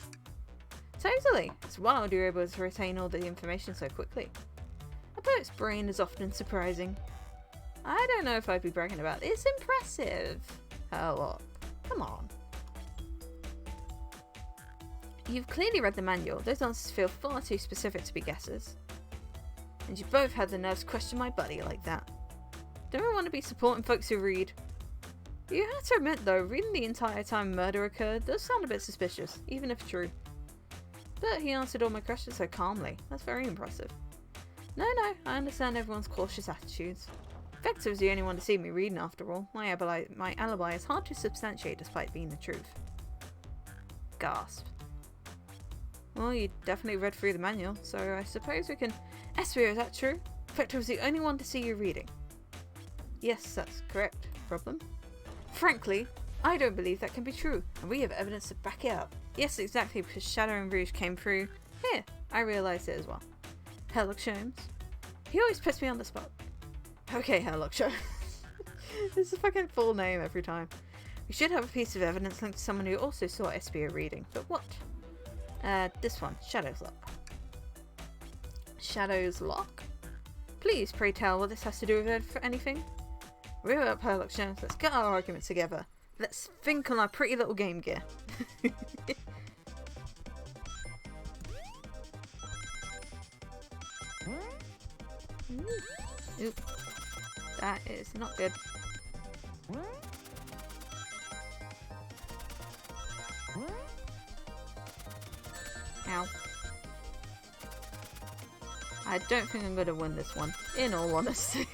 Totally. It's wild you're able to retain all the information so quickly. A poet's brain is often surprising. I don't know if I'd be bragging about it. It's impressive. Hello. Come on. You've clearly read the manual. Those answers feel far too specific to be guesses. And you both had the nerves to question my buddy like that. Don't we want to be supporting folks who read? You have to admit though, reading the entire time murder occurred does sound a bit suspicious, even if true. But he answered all my questions so calmly. That's very impressive. No, I understand everyone's cautious attitudes. Vector was the only one to see me reading after all. My alibi is hard to substantiate despite being the truth. Gasp. Well, you definitely read through the manual, so I suppose we can... Espio, is that true? Vector was the only one to see you reading. Yes, that's correct. Problem? Frankly, I don't believe that can be true, and we have evidence to back it up. Yes, exactly, because Shadow and Rouge came through. Here, I realised it as well. Herlock Sholmes. He always puts me on the spot. Okay, Herlock Sholmes. This is a fucking full name every time. We should have a piece of evidence linked to someone who also saw Espio reading, but what? This one, Shadow's Lock. Shadow's Lock? Please, pray tell what this has to do with it for anything. Rear up, Herlock Sholmes. Let's get our arguments together. Let's think on our pretty little game gear. Oop. That is not good. Ow. I don't think I'm going to win this one, in all honesty.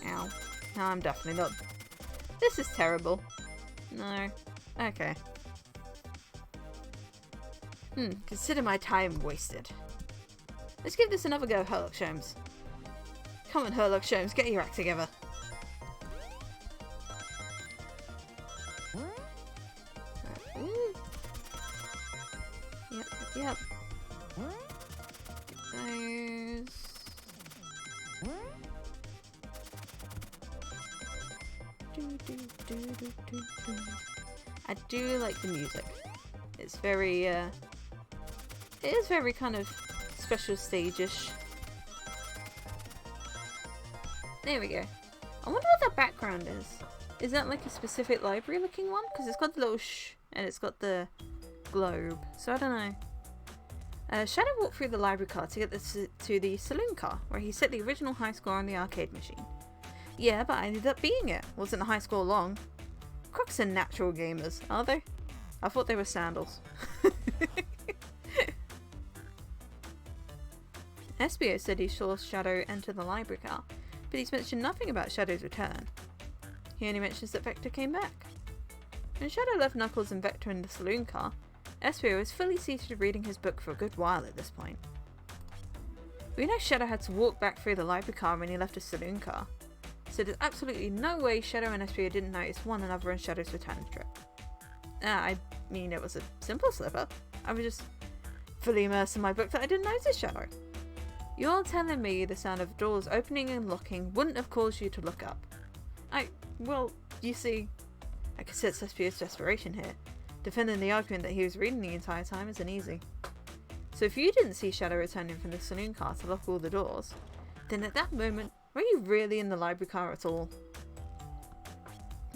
Ow. No, I'm definitely not. This is terrible. No. Okay. Consider my time wasted. Let's give this another go, Herlock Sholmes. Come on, Herlock Sholmes, get your act together. Yep. Those. I do like the music. It's very, it is very kind of special stage-ish. There we go. I wonder what that background is. Is that like a specific library looking one? Because it's got the little shh and it's got the globe. So I don't know. Shadow walked through the library car to get to the saloon car, where he set the original high score on the arcade machine. Yeah, but I ended up beating it. Wasn't a high score long. Crocs are natural gamers, are they? I thought they were sandals. Espio said he saw Shadow enter the library car, but he's mentioned nothing about Shadow's return. He only mentions that Vector came back. When Shadow left Knuckles and Vector in the saloon car, Espio was fully seated reading his book for a good while at this point. We know Shadow had to walk back through the library car when he left the saloon car, so there's absolutely no way Shadow and Espio didn't notice one another on Shadow's return trip. I mean, it was a simple slip-up. I was just fully immersed in my book that I didn't notice Shadow. You're telling me the sound of doors opening and locking wouldn't have caused you to look up? Well, you see, I could sense Espio's desperation here. Defending the argument that he was reading the entire time isn't easy. So if you didn't see Shadow returning from the saloon car to lock all the doors, then at that moment, were you really in the library car at all?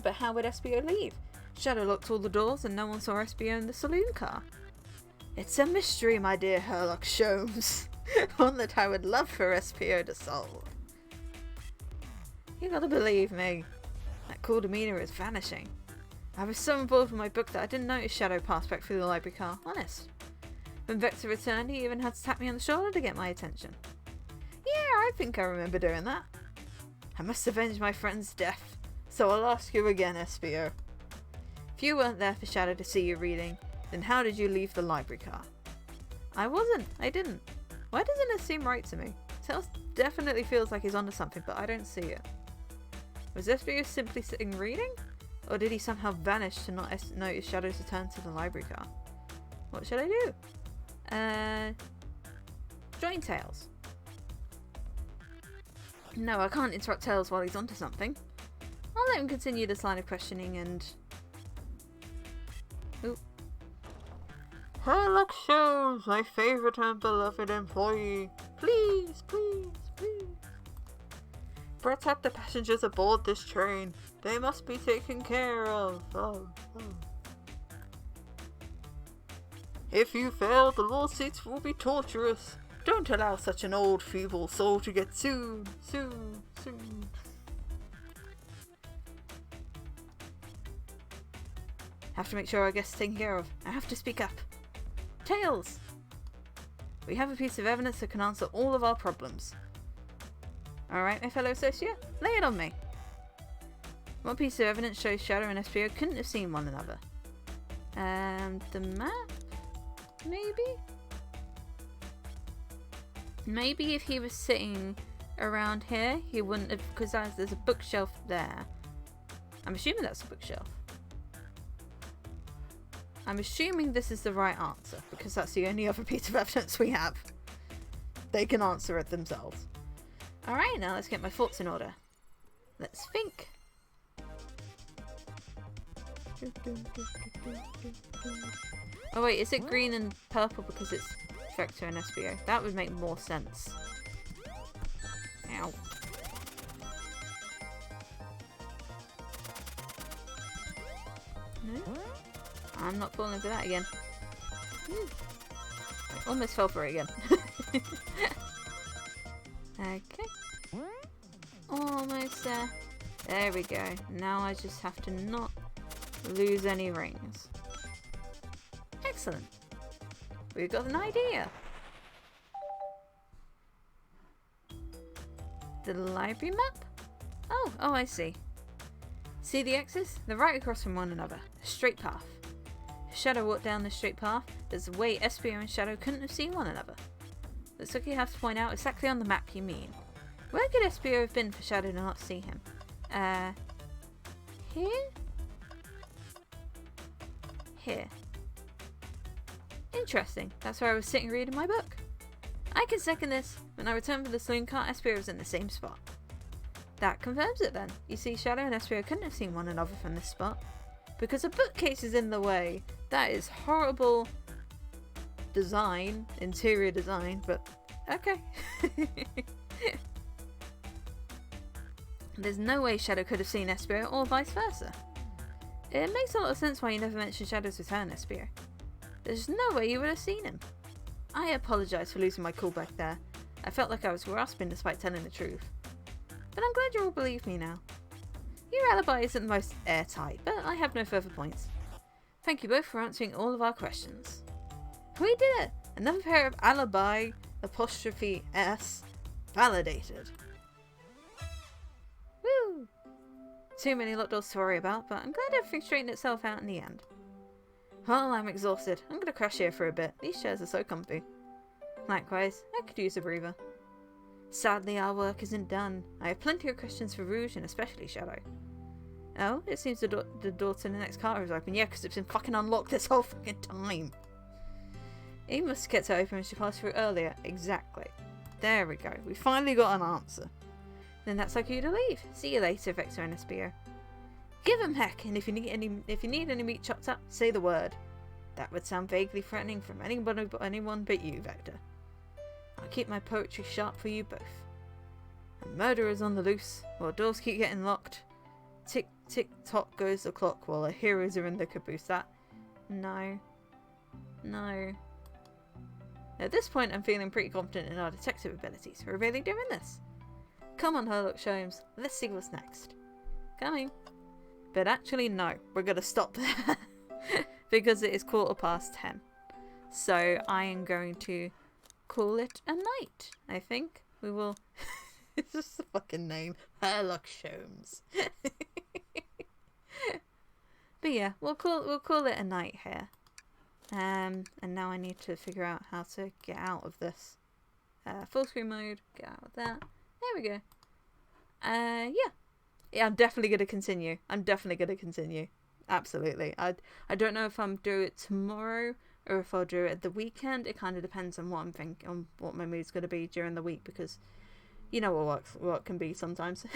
But how would Espio leave? Shadow locked all the doors and no one saw Espio in the saloon car. It's a mystery, my dear Herlock Sholmes. One that I would love for Espio to solve. You gotta believe me. That cool demeanour is vanishing. I was so involved with my book that I didn't notice Shadow pass back through the library car, honest. When Vector returned, he even had to tap me on the shoulder to get my attention. Yeah, I think I remember doing that. I must avenge my friend's death, so I'll ask you again, Espio. If you weren't there for Shadow to see you reading, then how did you leave the library car? I wasn't. I didn't. Why doesn't it seem right to me? Tails definitely feels like he's onto something, but I don't see it. Was Espio simply sitting reading? Or did he somehow vanish to not notice Shadow's return to the library car? What should I do? Join Tails. No, I can't interrupt Tails while he's onto something. I'll let him continue this line of questioning and... Oop. Herlock Sholmes, my favourite and beloved employee. Please, please, please. Protect the passengers aboard this train. They must be taken care of. If you fail, the lawsuits will be torturous. Don't allow such an old, feeble soul to get sued. Have to make sure our guests are taken care of. I have to speak up. Tails! We have a piece of evidence that can answer all of our problems. Alright, my fellow associate, lay it on me. What piece of evidence shows Shadow and Espio couldn't have seen one another? The map? Maybe? Maybe if he was sitting around here, he wouldn't have, because there's a bookshelf there. I'm assuming that's a bookshelf. I'm assuming this is the right answer, because that's the only other piece of evidence we have. They can answer it themselves. Alright, now let's get my thoughts in order. Let's think. Oh wait, is it green and purple because it's Vector and Espio? That would make more sense. Ow. No? I'm not falling for that again. I almost fell for it again. Okay. Almost there. There we go. Now I just have to not lose any rings. Excellent. We've got an idea. The library map? Oh, I see. See the X's? They're right across from one another. A straight path. If Shadow walked down this straight path, there's a way Espio and Shadow couldn't have seen one another. Looks like you have to point out exactly on the map you mean. Where could Espio have been for Shadow to not see him? Here? Here. Interesting. That's where I was sitting reading my book. I can second this. When I returned for the saloon car, Espio was in the same spot. That confirms it then. You see, Shadow and Espio couldn't have seen one another from this spot. Because a bookcase is in the way. That is horrible design, interior design, but okay. There's no way Shadow could have seen Espio or vice versa. It makes a lot of sense why you never mentioned Shadow's return, Espio. There's no way you would have seen him. I apologise for losing my cool back there. I felt like I was grasping despite telling the truth. But I'm glad you all believe me now. Your alibi isn't the most airtight, but I have no further points. Thank you both for answering all of our questions. We did it! Another pair of alibi apostrophe S validated. Woo! Too many locked doors to worry about, but I'm glad everything straightened itself out in the end. Well, I'm exhausted. I'm gonna crash here for a bit. These chairs are so comfy. Likewise, I could use a breather. Sadly, our work isn't done. I have plenty of questions for Rouge and especially Shadow. Oh, it seems the door to the next car is open. Yeah, because it's been fucking unlocked this whole fucking time. Eve must have kept it open when she passed through earlier. Exactly. There we go. We finally got an answer. Then that's like you to leave. See you later, Vector and Espio. Give 'em heck, and if you need any meat chopped up, say the word. That would sound vaguely threatening from anyone but you, Vector. I'll keep my poetry sharp for you both. A murderer's on the loose, while doors keep getting locked. Tick, tick, tock goes the clock while our heroes are in the caboose. No. At this point, I'm feeling pretty confident in our detective abilities. We're really doing this. Come on, Sherlock Holmes. Let's see what's next. Coming. But actually, no. We're going to stop there. Because it is 10:15. So I am going to call it a night, I think. We will... It's just a fucking name. Sherlock Holmes. But yeah, we'll call it a night here. And now I need to figure out how to get out of this. Full screen mode, get out of that. There we go. Yeah, I'm definitely going to continue. Absolutely. I don't know if I'm doing it tomorrow or if I'll do it at the weekend. It kind of depends on what I'm thinking, on what my mood's going to be during the week, because you know what work can be sometimes.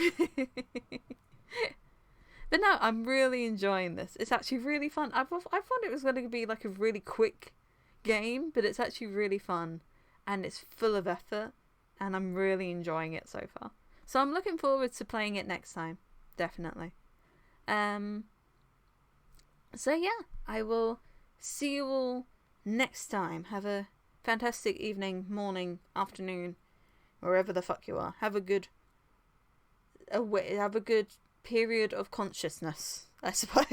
But no, I'm really enjoying this. It's actually really fun. I thought it was going to be like a really quick game, but it's actually really fun and it's full of effort and I'm really enjoying it so far. So I'm looking forward to playing it next time. Definitely. So yeah, I will see you all next time. Have a fantastic evening, morning, afternoon, wherever the fuck you are. Have a good period of consciousness, I suppose.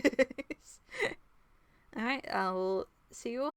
Alright, I'll see you all